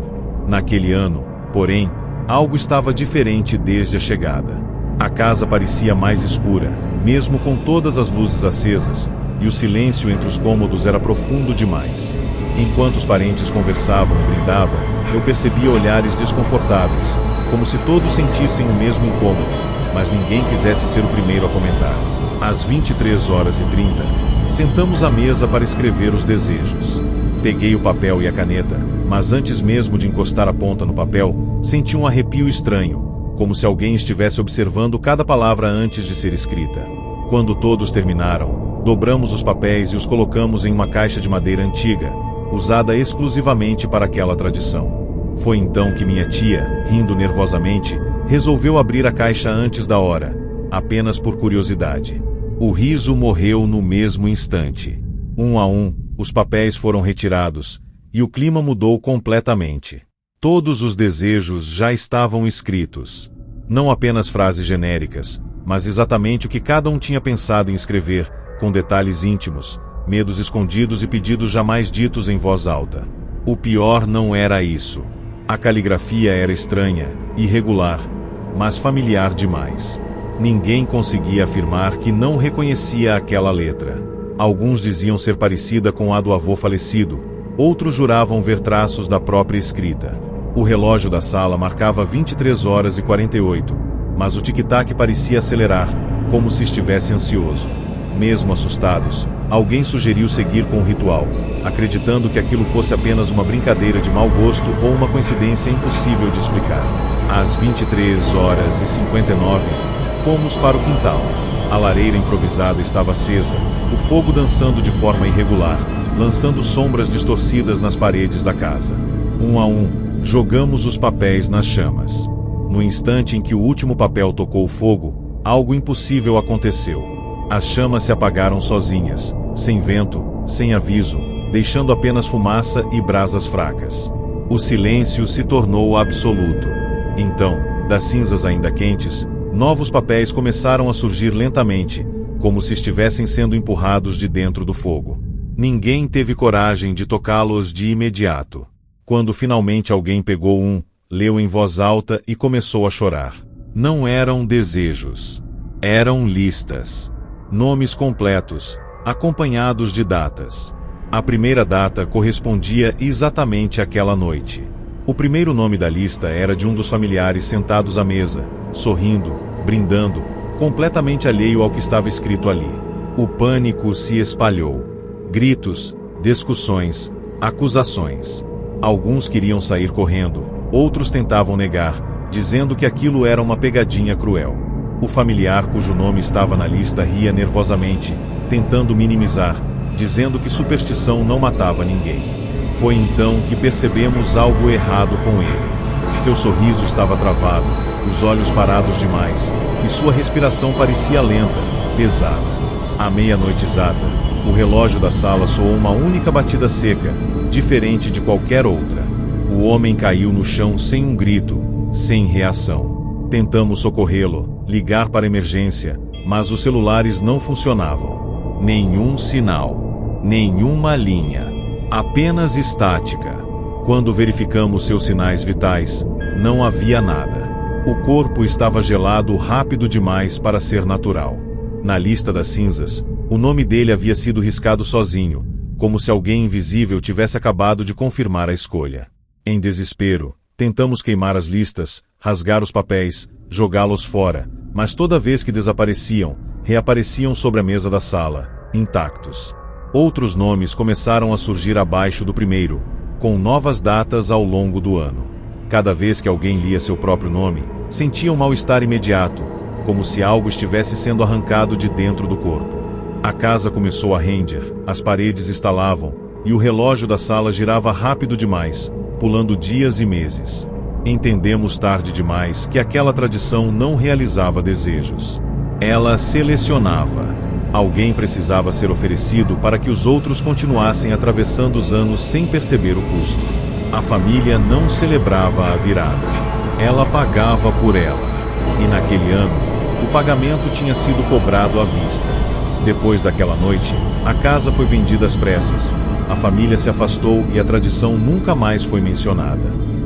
Naquele ano, porém, algo estava diferente desde a chegada. A casa parecia mais escura, mesmo com todas as luzes acesas, e o silêncio entre os cômodos era profundo demais. Enquanto os parentes conversavam e brindavam, eu percebia olhares desconfortáveis, como se todos sentissem o mesmo incômodo, mas ninguém quisesse ser o primeiro a comentar. Às 23h30, sentamos à mesa para escrever os desejos. Peguei o papel e a caneta, mas antes mesmo de encostar a ponta no papel, senti um arrepio estranho, como se alguém estivesse observando cada palavra antes de ser escrita. Quando todos terminaram, dobramos os papéis e os colocamos em uma caixa de madeira antiga, usada exclusivamente para aquela tradição. Foi então que minha tia, rindo nervosamente, resolveu abrir a caixa antes da hora, apenas por curiosidade. O riso morreu no mesmo instante. Um a um, os papéis foram retirados, e o clima mudou completamente. Todos os desejos já estavam escritos. Não apenas frases genéricas, mas exatamente o que cada um tinha pensado em escrever, com detalhes íntimos, medos escondidos e pedidos jamais ditos em voz alta. O pior não era isso. A caligrafia era estranha, irregular, mas familiar demais. Ninguém conseguia afirmar que não reconhecia aquela letra. Alguns diziam ser parecida com a do avô falecido, outros juravam ver traços da própria escrita. O relógio da sala marcava 23h48, mas o tic-tac parecia acelerar, como se estivesse ansioso. Mesmo assustados, alguém sugeriu seguir com o ritual, acreditando que aquilo fosse apenas uma brincadeira de mau gosto ou uma coincidência impossível de explicar. Às 23h59, fomos para o quintal. A lareira improvisada estava acesa, o fogo dançando de forma irregular, lançando sombras distorcidas nas paredes da casa. Um a um, jogamos os papéis nas chamas. No instante em que o último papel tocou o fogo, algo impossível aconteceu. As chamas se apagaram sozinhas, sem vento, sem aviso, deixando apenas fumaça e brasas fracas. O silêncio se tornou absoluto. Então, das cinzas ainda quentes, novos papéis começaram a surgir lentamente, como se estivessem sendo empurrados de dentro do fogo. Ninguém teve coragem de tocá-los de imediato. Quando finalmente alguém pegou um, leu em voz alta e começou a chorar. Não eram desejos. Eram listas. Nomes completos, acompanhados de datas. A primeira data correspondia exatamente àquela noite. O primeiro nome da lista era de um dos familiares sentados à mesa, sorrindo, brindando, completamente alheio ao que estava escrito ali. O pânico se espalhou. Gritos, discussões, acusações. Alguns queriam sair correndo, outros tentavam negar, dizendo que aquilo era uma pegadinha cruel. O familiar cujo nome estava na lista ria nervosamente, tentando minimizar, dizendo que superstição não matava ninguém. Foi então que percebemos algo errado com ele. Seu sorriso estava travado, os olhos parados demais, e sua respiração parecia lenta, pesada. À meia-noite exata, o relógio da sala soou uma única batida seca, diferente de qualquer outra. O homem caiu no chão sem um grito, sem reação. Tentamos socorrê-lo, ligar para a emergência, mas os celulares não funcionavam. Nenhum sinal, nenhuma linha, apenas estática. Quando verificamos seus sinais vitais, não havia nada. O corpo estava gelado rápido demais para ser natural. Na lista das cinzas, o nome dele havia sido riscado sozinho, como se alguém invisível tivesse acabado de confirmar a escolha. Em desespero, tentamos queimar as listas, rasgar os papéis, jogá-los fora, mas toda vez que desapareciam, reapareciam sobre a mesa da sala, intactos. Outros nomes começaram a surgir abaixo do primeiro, com novas datas ao longo do ano. Cada vez que alguém lia seu próprio nome, sentia um mal-estar imediato, como se algo estivesse sendo arrancado de dentro do corpo. A casa começou a render, as paredes estalavam, e o relógio da sala girava rápido demais, pulando dias e meses. Entendemos tarde demais que aquela tradição não realizava desejos. Ela selecionava. Alguém precisava ser oferecido para que os outros continuassem atravessando os anos sem perceber o custo. A família não celebrava a virada. Ela pagava por ela. E naquele ano, o pagamento tinha sido cobrado à vista. Depois daquela noite, a casa foi vendida às pressas. A família se afastou e a tradição nunca mais foi mencionada.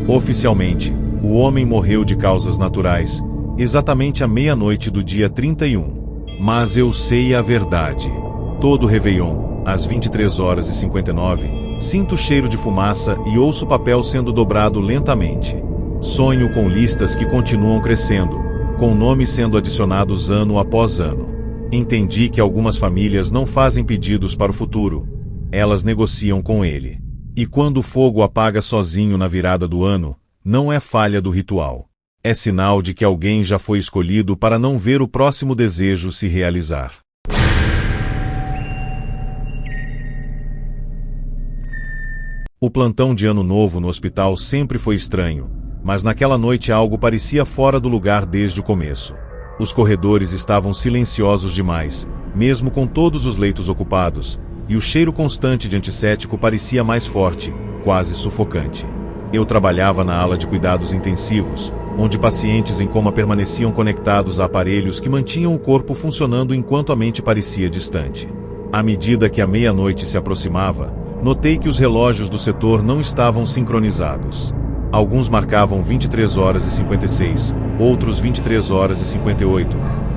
Oficialmente, o homem morreu de causas naturais, exatamente à meia-noite do dia 31. Mas eu sei a verdade. Todo Réveillon, às 23h59, sinto o cheiro de fumaça e ouço o papel sendo dobrado lentamente. Sonho com listas que continuam crescendo, com nomes sendo adicionados ano após ano. Entendi que algumas famílias não fazem pedidos para o futuro, elas negociam com ele. E quando o fogo apaga sozinho na virada do ano, não é falha do ritual. É sinal de que alguém já foi escolhido para não ver o próximo desejo se realizar. O plantão de Ano Novo no hospital sempre foi estranho, mas naquela noite algo parecia fora do lugar desde o começo. Os corredores estavam silenciosos demais, mesmo com todos os leitos ocupados, e o cheiro constante de antisséptico parecia mais forte, quase sufocante. Eu trabalhava na ala de cuidados intensivos, onde pacientes em coma permaneciam conectados a aparelhos que mantinham o corpo funcionando enquanto a mente parecia distante. À medida que a meia-noite se aproximava, notei que os relógios do setor não estavam sincronizados. Alguns marcavam 23h56, outros 23h58,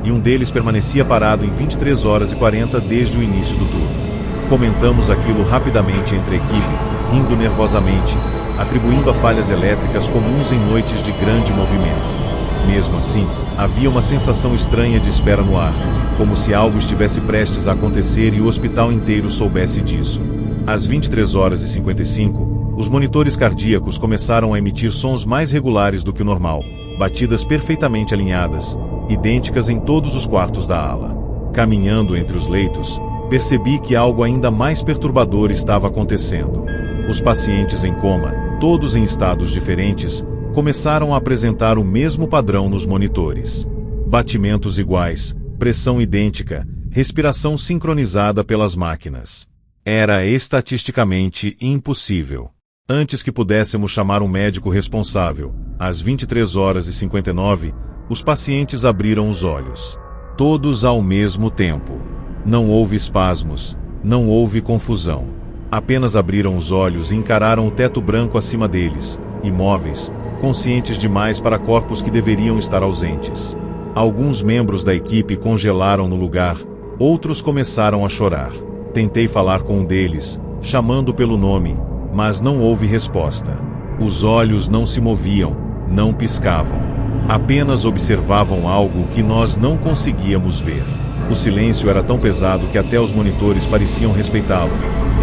e um deles permanecia parado em 23h40 desde o início do turno. Comentamos aquilo rapidamente entre a equipe, rindo nervosamente, atribuindo a falhas elétricas comuns em noites de grande movimento. Mesmo assim, havia uma sensação estranha de espera no ar, como se algo estivesse prestes a acontecer e o hospital inteiro soubesse disso. Às 23h55, os monitores cardíacos começaram a emitir sons mais regulares do que o normal, batidas perfeitamente alinhadas, idênticas em todos os quartos da ala. Caminhando entre os leitos, percebi que algo ainda mais perturbador estava acontecendo. Os pacientes em coma, todos em estados diferentes, começaram a apresentar o mesmo padrão nos monitores. Batimentos iguais, pressão idêntica, respiração sincronizada pelas máquinas. Era estatisticamente impossível. Antes que pudéssemos chamar um médico responsável, às 23h59, os pacientes abriram os olhos. Todos ao mesmo tempo. Não houve espasmos, não houve confusão. Apenas abriram os olhos e encararam o teto branco acima deles, imóveis, conscientes demais para corpos que deveriam estar ausentes. Alguns membros da equipe congelaram no lugar, outros começaram a chorar. Tentei falar com um deles, chamando pelo nome, mas não houve resposta. Os olhos não se moviam, não piscavam. Apenas observavam algo que nós não conseguíamos ver. O silêncio era tão pesado que até os monitores pareciam respeitá-lo,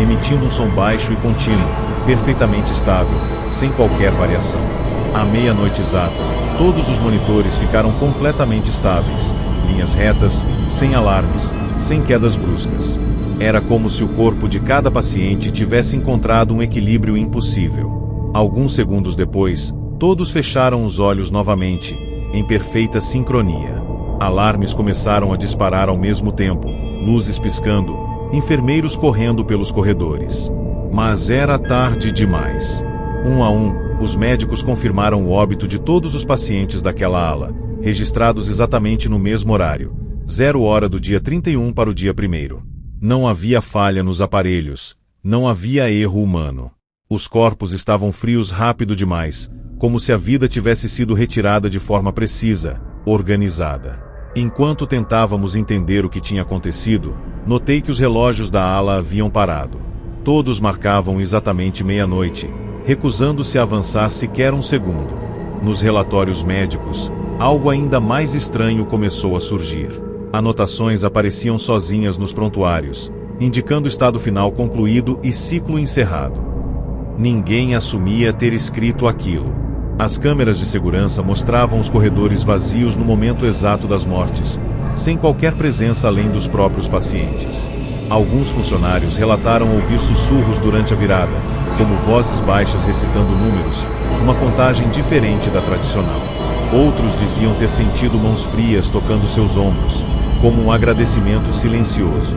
emitindo um som baixo e contínuo, perfeitamente estável, sem qualquer variação. À meia-noite exata, todos os monitores ficaram completamente estáveis, linhas retas, sem alarmes, sem quedas bruscas. Era como se o corpo de cada paciente tivesse encontrado um equilíbrio impossível. Alguns segundos depois, todos fecharam os olhos novamente, em perfeita sincronia. Alarmes começaram a disparar ao mesmo tempo, luzes piscando, enfermeiros correndo pelos corredores. Mas era tarde demais. Um a um, os médicos confirmaram o óbito de todos os pacientes daquela ala, registrados exatamente no mesmo horário, 0h do dia 31 para o dia 1º. Não havia falha nos aparelhos, não havia erro humano. Os corpos estavam frios rápido demais, como se a vida tivesse sido retirada de forma precisa, organizada. Enquanto tentávamos entender o que tinha acontecido, notei que os relógios da ala haviam parado. Todos marcavam exatamente meia-noite, recusando-se a avançar sequer um segundo. Nos relatórios médicos, algo ainda mais estranho começou a surgir. Anotações apareciam sozinhas nos prontuários, indicando estado final concluído e ciclo encerrado. Ninguém assumia ter escrito aquilo. As câmeras de segurança mostravam os corredores vazios no momento exato das mortes, sem qualquer presença além dos próprios pacientes. Alguns funcionários relataram ouvir sussurros durante a virada, como vozes baixas recitando números, uma contagem diferente da tradicional. Outros diziam ter sentido mãos frias tocando seus ombros, como um agradecimento silencioso.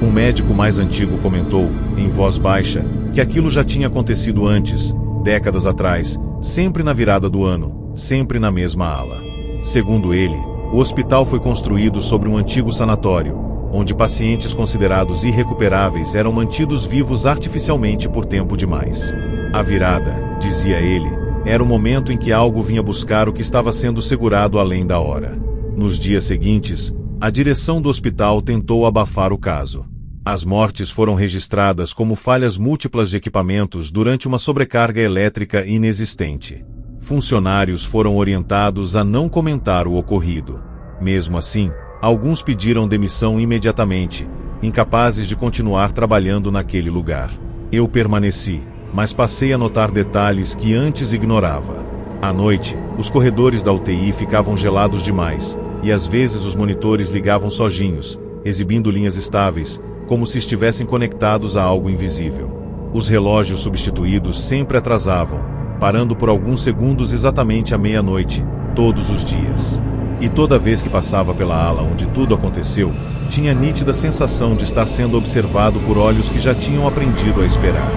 Um médico mais antigo comentou, em voz baixa, que aquilo já tinha acontecido antes, décadas atrás, sempre na virada do ano, sempre na mesma ala. Segundo ele, o hospital foi construído sobre um antigo sanatório, onde pacientes considerados irrecuperáveis eram mantidos vivos artificialmente por tempo demais. A virada, dizia ele, era o momento em que algo vinha buscar o que estava sendo segurado além da hora. Nos dias seguintes, a direção do hospital tentou abafar o caso. As mortes foram registradas como falhas múltiplas de equipamentos durante uma sobrecarga elétrica inexistente. Funcionários foram orientados a não comentar o ocorrido. Mesmo assim, alguns pediram demissão imediatamente, incapazes de continuar trabalhando naquele lugar. Eu permaneci, mas passei a notar detalhes que antes ignorava. À noite, os corredores da UTI ficavam gelados demais, e às vezes os monitores ligavam sozinhos, exibindo linhas estáveis, como se estivessem conectados a algo invisível. Os relógios substituídos sempre atrasavam, parando por alguns segundos exatamente à meia-noite, todos os dias. E toda vez que passava pela ala onde tudo aconteceu, tinha a nítida sensação de estar sendo observado por olhos que já tinham aprendido a esperar.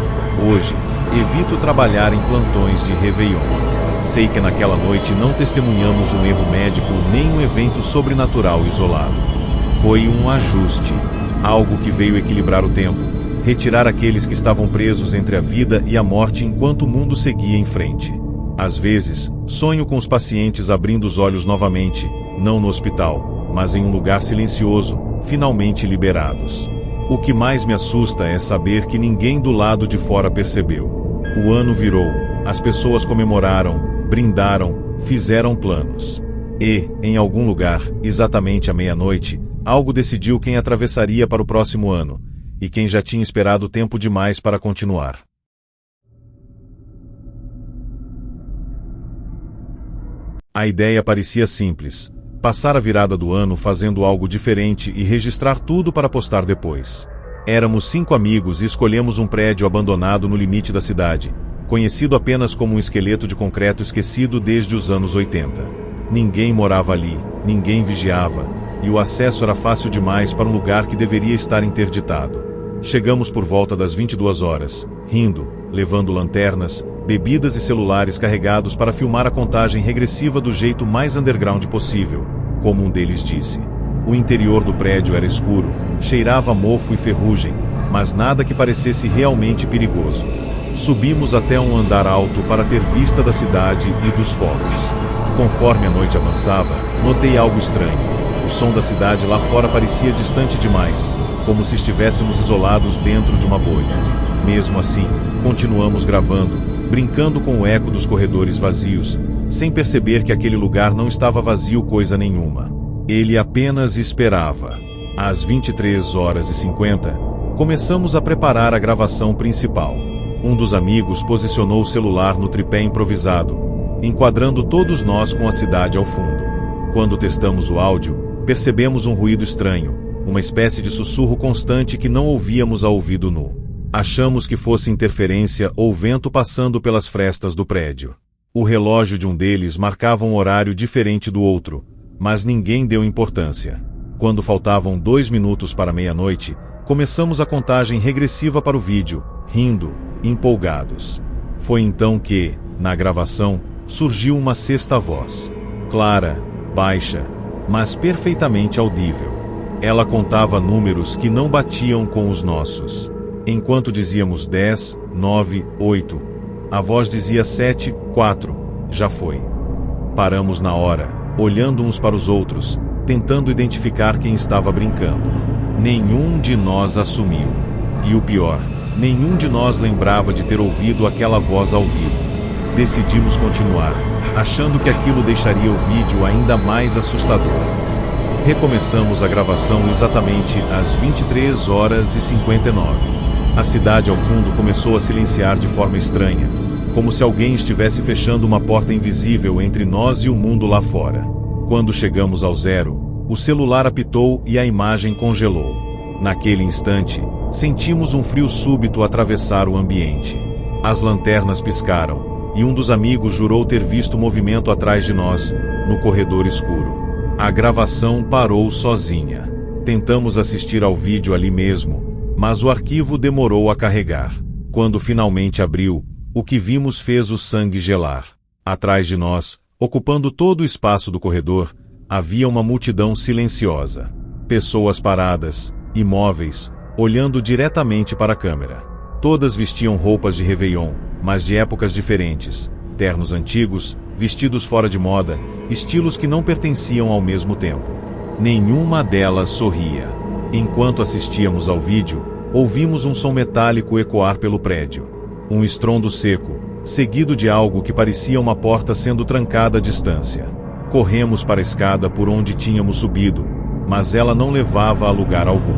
Hoje, evito trabalhar em plantões de Réveillon. Sei que naquela noite não testemunhamos um erro médico nem um evento sobrenatural isolado. Foi um ajuste, algo que veio equilibrar o tempo, retirar aqueles que estavam presos entre a vida e a morte enquanto o mundo seguia em frente. Às vezes, sonho com os pacientes abrindo os olhos novamente, não no hospital, mas em um lugar silencioso, finalmente liberados. O que mais me assusta é saber que ninguém do lado de fora percebeu. O ano virou, as pessoas comemoraram, brindaram, fizeram planos. E, em algum lugar, exatamente à meia-noite, algo decidiu quem atravessaria para o próximo ano, e quem já tinha esperado tempo demais para continuar. A ideia parecia simples: passar a virada do ano fazendo algo diferente e registrar tudo para postar depois. Éramos 5 amigos e escolhemos um prédio abandonado no limite da cidade, conhecido apenas como um esqueleto de concreto esquecido desde os anos 80. Ninguém morava ali, ninguém vigiava, e o acesso era fácil demais para um lugar que deveria estar interditado. Chegamos por volta das 22 horas, rindo, levando lanternas, bebidas e celulares carregados para filmar a contagem regressiva do jeito mais underground possível, como um deles disse. O interior do prédio era escuro, cheirava a mofo e ferrugem, mas nada que parecesse realmente perigoso. Subimos até um andar alto para ter vista da cidade e dos fogos. Conforme a noite avançava, notei algo estranho. O som da cidade lá fora parecia distante demais, como se estivéssemos isolados dentro de uma bolha. Mesmo assim, continuamos gravando, brincando com o eco dos corredores vazios, sem perceber que aquele lugar não estava vazio coisa nenhuma. Ele apenas esperava. Às 23h50, começamos a preparar a gravação principal. Um dos amigos posicionou o celular no tripé improvisado, enquadrando todos nós com a cidade ao fundo. Quando testamos o áudio, percebemos um ruído estranho, uma espécie de sussurro constante que não ouvíamos a ouvido nu. Achamos que fosse interferência ou vento passando pelas frestas do prédio. O relógio de um deles marcava um horário diferente do outro, mas ninguém deu importância. Quando faltavam 2 minutos para meia-noite, começamos a contagem regressiva para o vídeo, rindo, empolgados. Foi então que, na gravação, surgiu uma sexta voz. Clara, baixa, mas perfeitamente audível. Ela contava números que não batiam com os nossos. Enquanto dizíamos 10, 9, 8, a voz dizia 7, 4, já foi. Paramos na hora, olhando uns para os outros, tentando identificar quem estava brincando. Nenhum de nós assumiu. E o pior, nenhum de nós lembrava de ter ouvido aquela voz ao vivo. Decidimos continuar, achando que aquilo deixaria o vídeo ainda mais assustador. Recomeçamos a gravação exatamente às 23h59. A cidade ao fundo começou a silenciar de forma estranha, como se alguém estivesse fechando uma porta invisível entre nós e o mundo lá fora. Quando chegamos ao 0, o celular apitou e a imagem congelou. Naquele instante, sentimos um frio súbito atravessar o ambiente. As lanternas piscaram, e um dos amigos jurou ter visto movimento atrás de nós, no corredor escuro. A gravação parou sozinha. Tentamos assistir ao vídeo ali mesmo, mas o arquivo demorou a carregar. Quando finalmente abriu, o que vimos fez o sangue gelar. Atrás de nós, ocupando todo o espaço do corredor, havia uma multidão silenciosa. Pessoas paradas, imóveis, olhando diretamente para a câmera. Todas vestiam roupas de Réveillon, mas de épocas diferentes. Ternos antigos, vestidos fora de moda, estilos que não pertenciam ao mesmo tempo. Nenhuma delas sorria. Enquanto assistíamos ao vídeo, ouvimos um som metálico ecoar pelo prédio. Um estrondo seco, seguido de algo que parecia uma porta sendo trancada à distância. Corremos para a escada por onde tínhamos subido, mas ela não levava a lugar algum.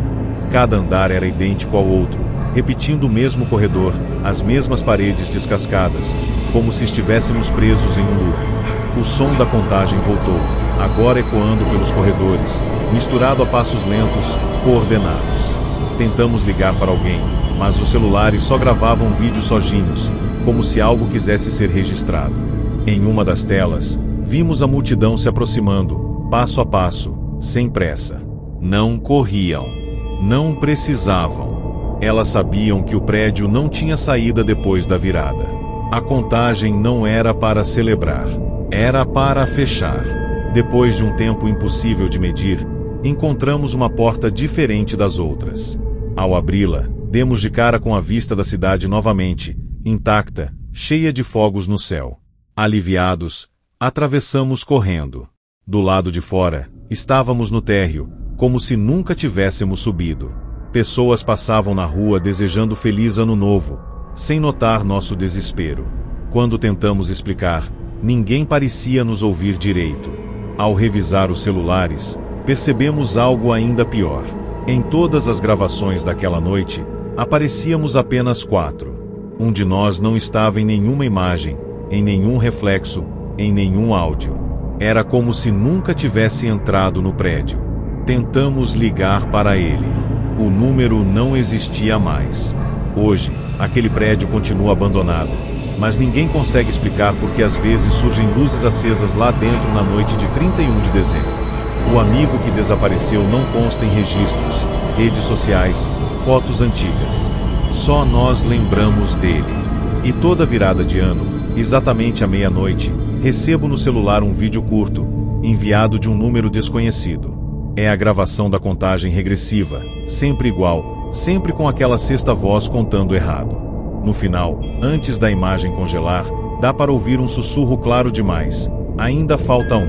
Cada andar era idêntico ao outro, repetindo o mesmo corredor, as mesmas paredes descascadas, como se estivéssemos presos em um loop. O som da contagem voltou, agora ecoando pelos corredores, misturado a passos lentos, coordenados. Tentamos ligar para alguém, mas os celulares só gravavam vídeos sozinhos, como se algo quisesse ser registrado. Em uma das telas, vimos a multidão se aproximando, passo a passo, sem pressa. Não corriam. Não precisavam. Elas sabiam que o prédio não tinha saída depois da virada. A contagem não era para celebrar. Era para fechar. Depois de um tempo impossível de medir, encontramos uma porta diferente das outras. Ao abri-la, demos de cara com a vista da cidade novamente, intacta, cheia de fogos no céu. Aliviados, atravessamos correndo. Do lado de fora, estávamos no térreo, como se nunca tivéssemos subido. Pessoas passavam na rua desejando feliz ano novo, sem notar nosso desespero. Quando tentamos explicar, ninguém parecia nos ouvir direito. Ao revisar os celulares, percebemos algo ainda pior. Em todas as gravações daquela noite, aparecíamos apenas 4. Um de nós não estava em nenhuma imagem, em nenhum reflexo, em nenhum áudio. Era como se nunca tivesse entrado no prédio. Tentamos ligar para ele. O número não existia mais. Hoje, aquele prédio continua abandonado, mas ninguém consegue explicar por que às vezes surgem luzes acesas lá dentro na noite de 31 de dezembro. O amigo que desapareceu não consta em registros, redes sociais, fotos antigas. Só nós lembramos dele. E toda virada de ano, exatamente à meia-noite, recebo no celular um vídeo curto, enviado de um número desconhecido. É a gravação da contagem regressiva, sempre igual, sempre com aquela sexta voz contando errado. No final, antes da imagem congelar, dá para ouvir um sussurro claro demais. Ainda falta um.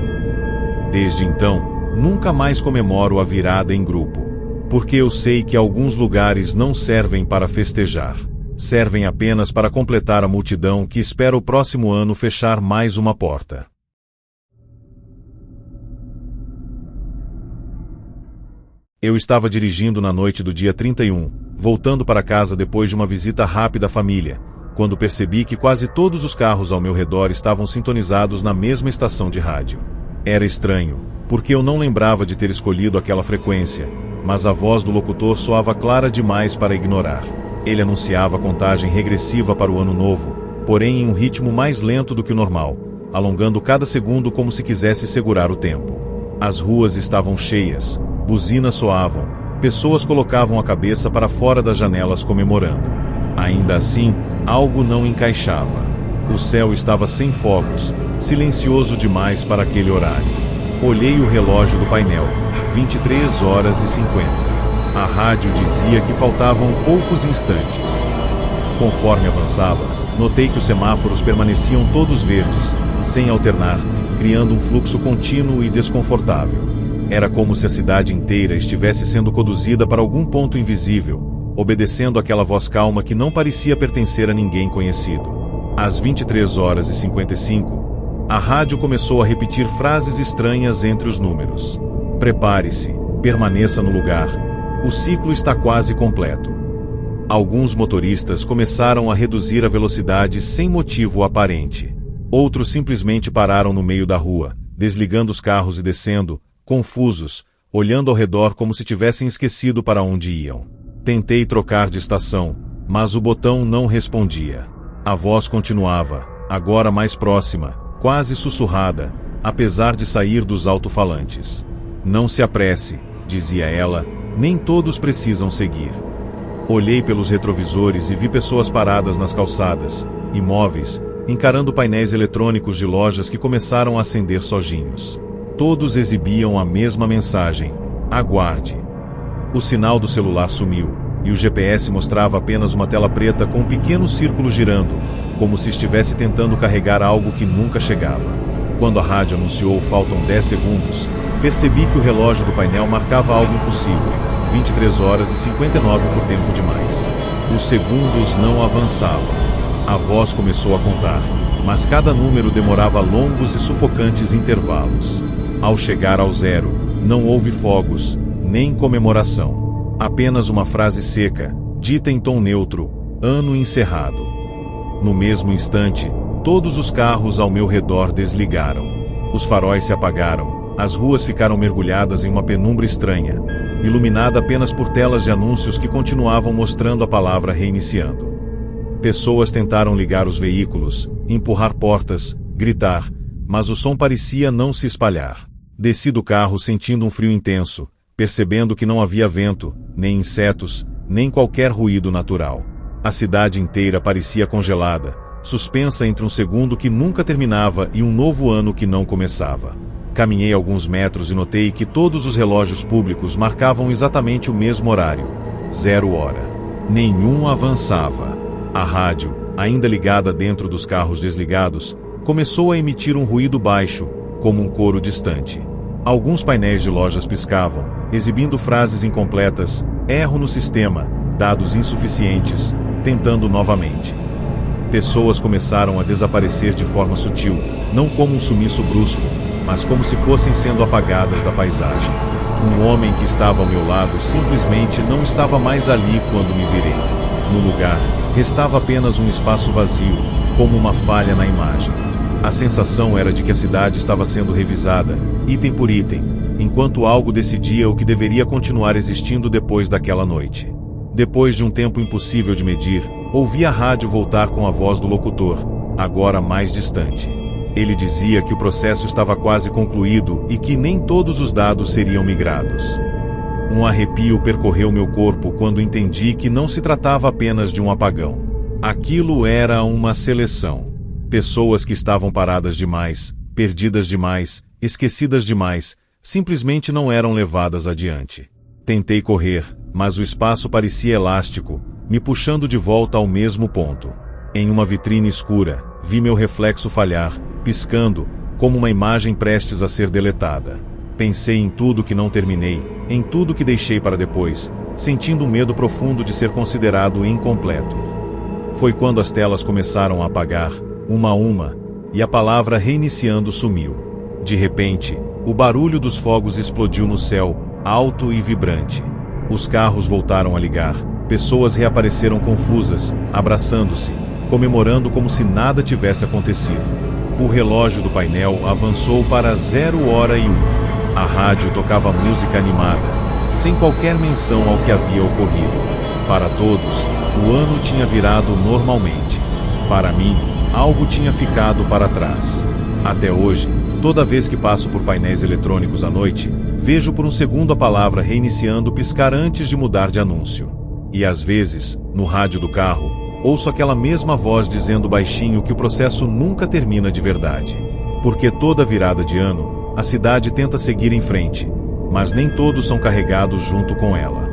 Desde então, nunca mais comemoro a virada em grupo. Porque eu sei que alguns lugares não servem para festejar. Servem apenas para completar a multidão que espera o próximo ano fechar mais uma porta. Eu estava dirigindo na noite do dia 31, voltando para casa depois de uma visita rápida à família, quando percebi que quase todos os carros ao meu redor estavam sintonizados na mesma estação de rádio. Era estranho, porque eu não lembrava de ter escolhido aquela frequência, mas a voz do locutor soava clara demais para ignorar. Ele anunciava a contagem regressiva para o ano novo, porém em um ritmo mais lento do que o normal, alongando cada segundo como se quisesse segurar o tempo. As ruas estavam cheias, buzinas soavam, pessoas colocavam a cabeça para fora das janelas comemorando. Ainda assim, algo não encaixava. O céu estava sem fogos, silencioso demais para aquele horário. Olhei o relógio do painel, 23h50. A rádio dizia que faltavam poucos instantes. Conforme avançava, notei que os semáforos permaneciam todos verdes, sem alternar, criando um fluxo contínuo e desconfortável. Era como se a cidade inteira estivesse sendo conduzida para algum ponto invisível, obedecendo àquela voz calma que não parecia pertencer a ninguém conhecido. Às 23h55, a rádio começou a repetir frases estranhas entre os números. Prepare-se, permaneça no lugar. O ciclo está quase completo. Alguns motoristas começaram a reduzir a velocidade sem motivo aparente. Outros simplesmente pararam no meio da rua, desligando os carros e descendo, confusos, olhando ao redor como se tivessem esquecido para onde iam. Tentei trocar de estação, mas o botão não respondia. A voz continuava, agora mais próxima, quase sussurrada, apesar de sair dos alto-falantes. Não se apresse, dizia ela, nem todos precisam seguir. Olhei pelos retrovisores e vi pessoas paradas nas calçadas, imóveis, encarando painéis eletrônicos de lojas que começaram a acender sozinhos. Todos exibiam a mesma mensagem: Aguarde. O sinal do celular sumiu, e o GPS mostrava apenas uma tela preta com um pequeno círculo girando, como se estivesse tentando carregar algo que nunca chegava. Quando a rádio anunciou faltam 10 segundos, percebi que o relógio do painel marcava algo impossível, 23 horas e 59 por tempo demais. Os segundos não avançavam. A voz começou a contar, mas cada número demorava longos e sufocantes intervalos. Ao chegar ao 0, não houve fogos, nem comemoração. Apenas uma frase seca, dita em tom neutro: ano encerrado. No mesmo instante, todos os carros ao meu redor desligaram. Os faróis se apagaram, as ruas ficaram mergulhadas em uma penumbra estranha, iluminada apenas por telas de anúncios que continuavam mostrando a palavra reiniciando. Pessoas tentaram ligar os veículos, empurrar portas, gritar, mas o som parecia não se espalhar. Desci do carro sentindo um frio intenso, percebendo que não havia vento, nem insetos, nem qualquer ruído natural. A cidade inteira parecia congelada, suspensa entre um segundo que nunca terminava e um novo ano que não começava. Caminhei alguns metros e notei que todos os relógios públicos marcavam exatamente o mesmo horário, 0 hora. Nenhum avançava. A rádio, ainda ligada dentro dos carros desligados, começou a emitir um ruído baixo, como um coro distante. Alguns painéis de lojas piscavam, exibindo frases incompletas: erro no sistema, dados insuficientes, tentando novamente. Pessoas começaram a desaparecer de forma sutil, não como um sumiço brusco, mas como se fossem sendo apagadas da paisagem. Um homem que estava ao meu lado simplesmente não estava mais ali quando me virei. No lugar, restava apenas um espaço vazio, como uma falha na imagem. A sensação era de que a cidade estava sendo revisada, item por item, enquanto algo decidia o que deveria continuar existindo depois daquela noite. Depois de um tempo impossível de medir, ouvi a rádio voltar com a voz do locutor, agora mais distante. Ele dizia que o processo estava quase concluído e que nem todos os dados seriam migrados. Um arrepio percorreu meu corpo quando entendi que não se tratava apenas de um apagão. Aquilo era uma seleção. Pessoas que estavam paradas demais, perdidas demais, esquecidas demais, simplesmente não eram levadas adiante. Tentei correr, mas o espaço parecia elástico, me puxando de volta ao mesmo ponto. Em uma vitrine escura, vi meu reflexo falhar, piscando, como uma imagem prestes a ser deletada. Pensei em tudo que não terminei, em tudo que deixei para depois, sentindo um medo profundo de ser considerado incompleto. Foi quando as telas começaram a apagar, uma a uma, e a palavra reiniciando sumiu. De repente, o barulho dos fogos explodiu no céu, alto e vibrante. Os carros voltaram a ligar, pessoas reapareceram confusas, abraçando-se, comemorando como se nada tivesse acontecido. O relógio do painel avançou para 0 hora e 1. A rádio tocava música animada, sem qualquer menção ao que havia ocorrido. Para todos, o ano tinha virado normalmente. Para mim, algo tinha ficado para trás. Até hoje, toda vez que passo por painéis eletrônicos à noite, vejo por um segundo a palavra reiniciando piscar antes de mudar de anúncio. E às vezes, no rádio do carro, ouço aquela mesma voz dizendo baixinho que o processo nunca termina de verdade. Porque toda virada de ano, a cidade tenta seguir em frente, mas nem todos são carregados junto com ela.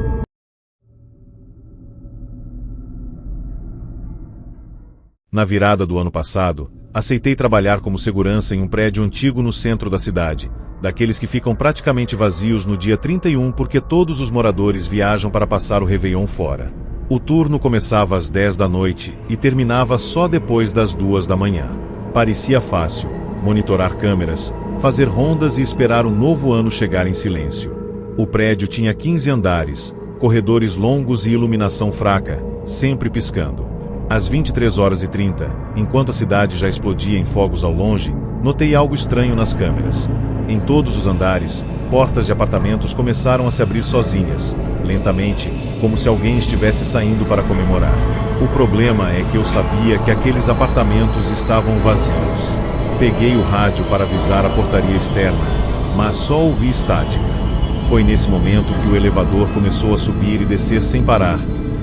Na virada do ano passado, aceitei trabalhar como segurança em um prédio antigo no centro da cidade, daqueles que ficam praticamente vazios no dia 31 porque todos os moradores viajam para passar o Réveillon fora. O turno começava às 10 da noite e terminava só depois das 2 da manhã. Parecia fácil, monitorar câmeras, fazer rondas e esperar o novo ano chegar em silêncio. O prédio tinha 15 andares, corredores longos e iluminação fraca, sempre piscando. Às 23h30, enquanto a cidade já explodia em fogos ao longe, notei algo estranho nas câmeras. Em todos os andares, portas de apartamentos começaram a se abrir sozinhas, lentamente, como se alguém estivesse saindo para comemorar. O problema é que eu sabia que aqueles apartamentos estavam vazios. Peguei o rádio para avisar a portaria externa, mas só ouvi estática. Foi nesse momento que o elevador começou a subir e descer sem parar,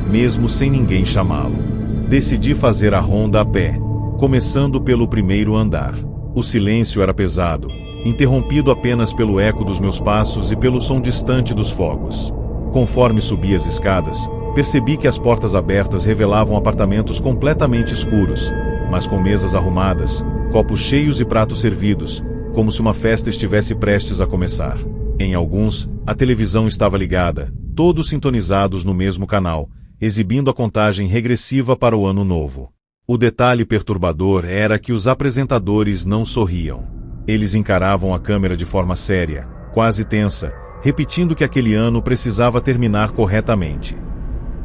mesmo sem ninguém chamá-lo. Decidi fazer a ronda a pé, começando pelo primeiro andar. O silêncio era pesado, interrompido apenas pelo eco dos meus passos e pelo som distante dos fogos. Conforme subi as escadas, percebi que as portas abertas revelavam apartamentos completamente escuros, mas com mesas arrumadas, copos cheios e pratos servidos, como se uma festa estivesse prestes a começar. Em alguns, a televisão estava ligada, todos sintonizados no mesmo canal, exibindo a contagem regressiva para o ano novo. O detalhe perturbador era que os apresentadores não sorriam. Eles encaravam a câmera de forma séria, quase tensa, repetindo que aquele ano precisava terminar corretamente.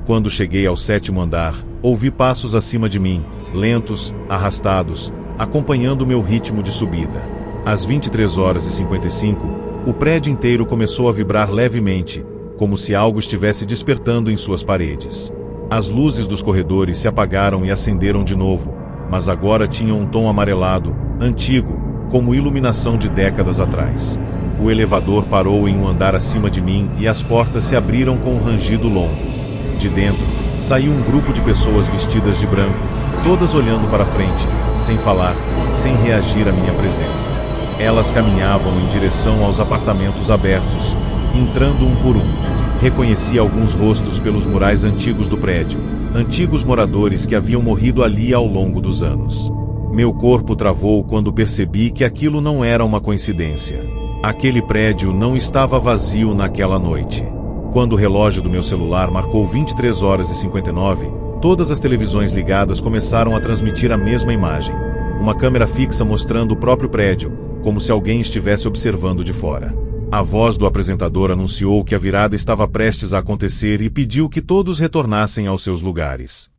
Quando cheguei ao 7º andar, ouvi passos acima de mim, lentos, arrastados, acompanhando meu ritmo de subida. Às 23h55, o prédio inteiro começou a vibrar levemente, como se algo estivesse despertando em suas paredes. As luzes dos corredores se apagaram e acenderam de novo, mas agora tinham um tom amarelado, antigo, como iluminação de décadas atrás. O elevador parou em um andar acima de mim e as portas se abriram com um rangido longo. De dentro, saiu um grupo de pessoas vestidas de branco, todas olhando para frente, sem falar, sem reagir à minha presença. Elas caminhavam em direção aos apartamentos abertos, entrando um por um. Reconheci alguns rostos pelos murais antigos do prédio, antigos moradores que haviam morrido ali ao longo dos anos. Meu corpo travou quando percebi que aquilo não era uma coincidência. Aquele prédio não estava vazio naquela noite. Quando o relógio do meu celular marcou 23h59, todas as televisões ligadas começaram a transmitir a mesma imagem. Uma câmera fixa mostrando o próprio prédio, como se alguém estivesse observando de fora. A voz do apresentador anunciou que a virada estava prestes a acontecer e pediu que todos retornassem aos seus lugares.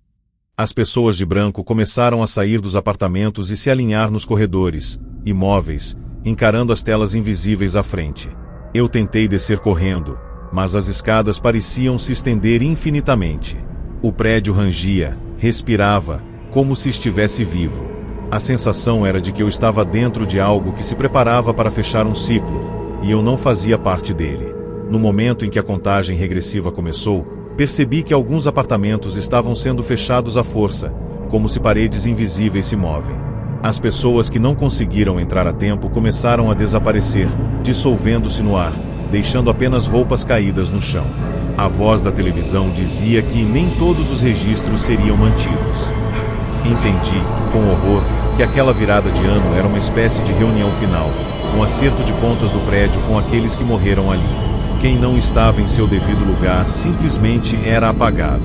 As pessoas de branco começaram a sair dos apartamentos e se alinhar nos corredores, imóveis, encarando as telas invisíveis à frente. Eu tentei descer correndo, mas as escadas pareciam se estender infinitamente. O prédio rangia, respirava, como se estivesse vivo. A sensação era de que eu estava dentro de algo que se preparava para fechar um ciclo, e eu não fazia parte dele. No momento em que a contagem regressiva começou, percebi que alguns apartamentos estavam sendo fechados à força, como se paredes invisíveis se movem. As pessoas que não conseguiram entrar a tempo começaram a desaparecer, dissolvendo-se no ar, deixando apenas roupas caídas no chão. A voz da televisão dizia que nem todos os registros seriam mantidos. Entendi, com horror, que aquela virada de ano era uma espécie de reunião final, um acerto de contas do prédio com aqueles que morreram ali. Quem não estava em seu devido lugar simplesmente era apagado.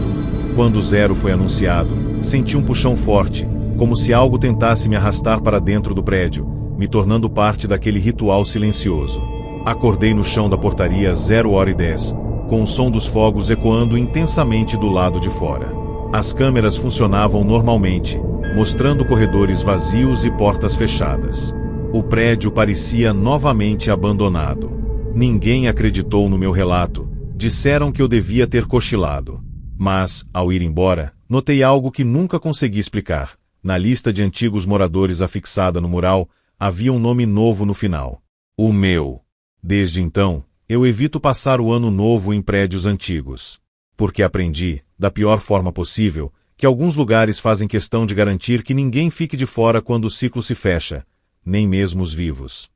Quando o zero foi anunciado, senti um puxão forte, como se algo tentasse me arrastar para dentro do prédio, me tornando parte daquele ritual silencioso. Acordei no chão da portaria 0h10, com o som dos fogos ecoando intensamente do lado de fora. As câmeras funcionavam normalmente, mostrando corredores vazios e portas fechadas. O prédio parecia novamente abandonado. Ninguém acreditou no meu relato, disseram que eu devia ter cochilado. Mas, ao ir embora, notei algo que nunca consegui explicar. Na lista de antigos moradores afixada no mural, havia um nome novo no final. O meu. Desde então, eu evito passar o ano novo em prédios antigos. Porque aprendi, da pior forma possível, que alguns lugares fazem questão de garantir que ninguém fique de fora quando o ciclo se fecha, nem mesmo os vivos.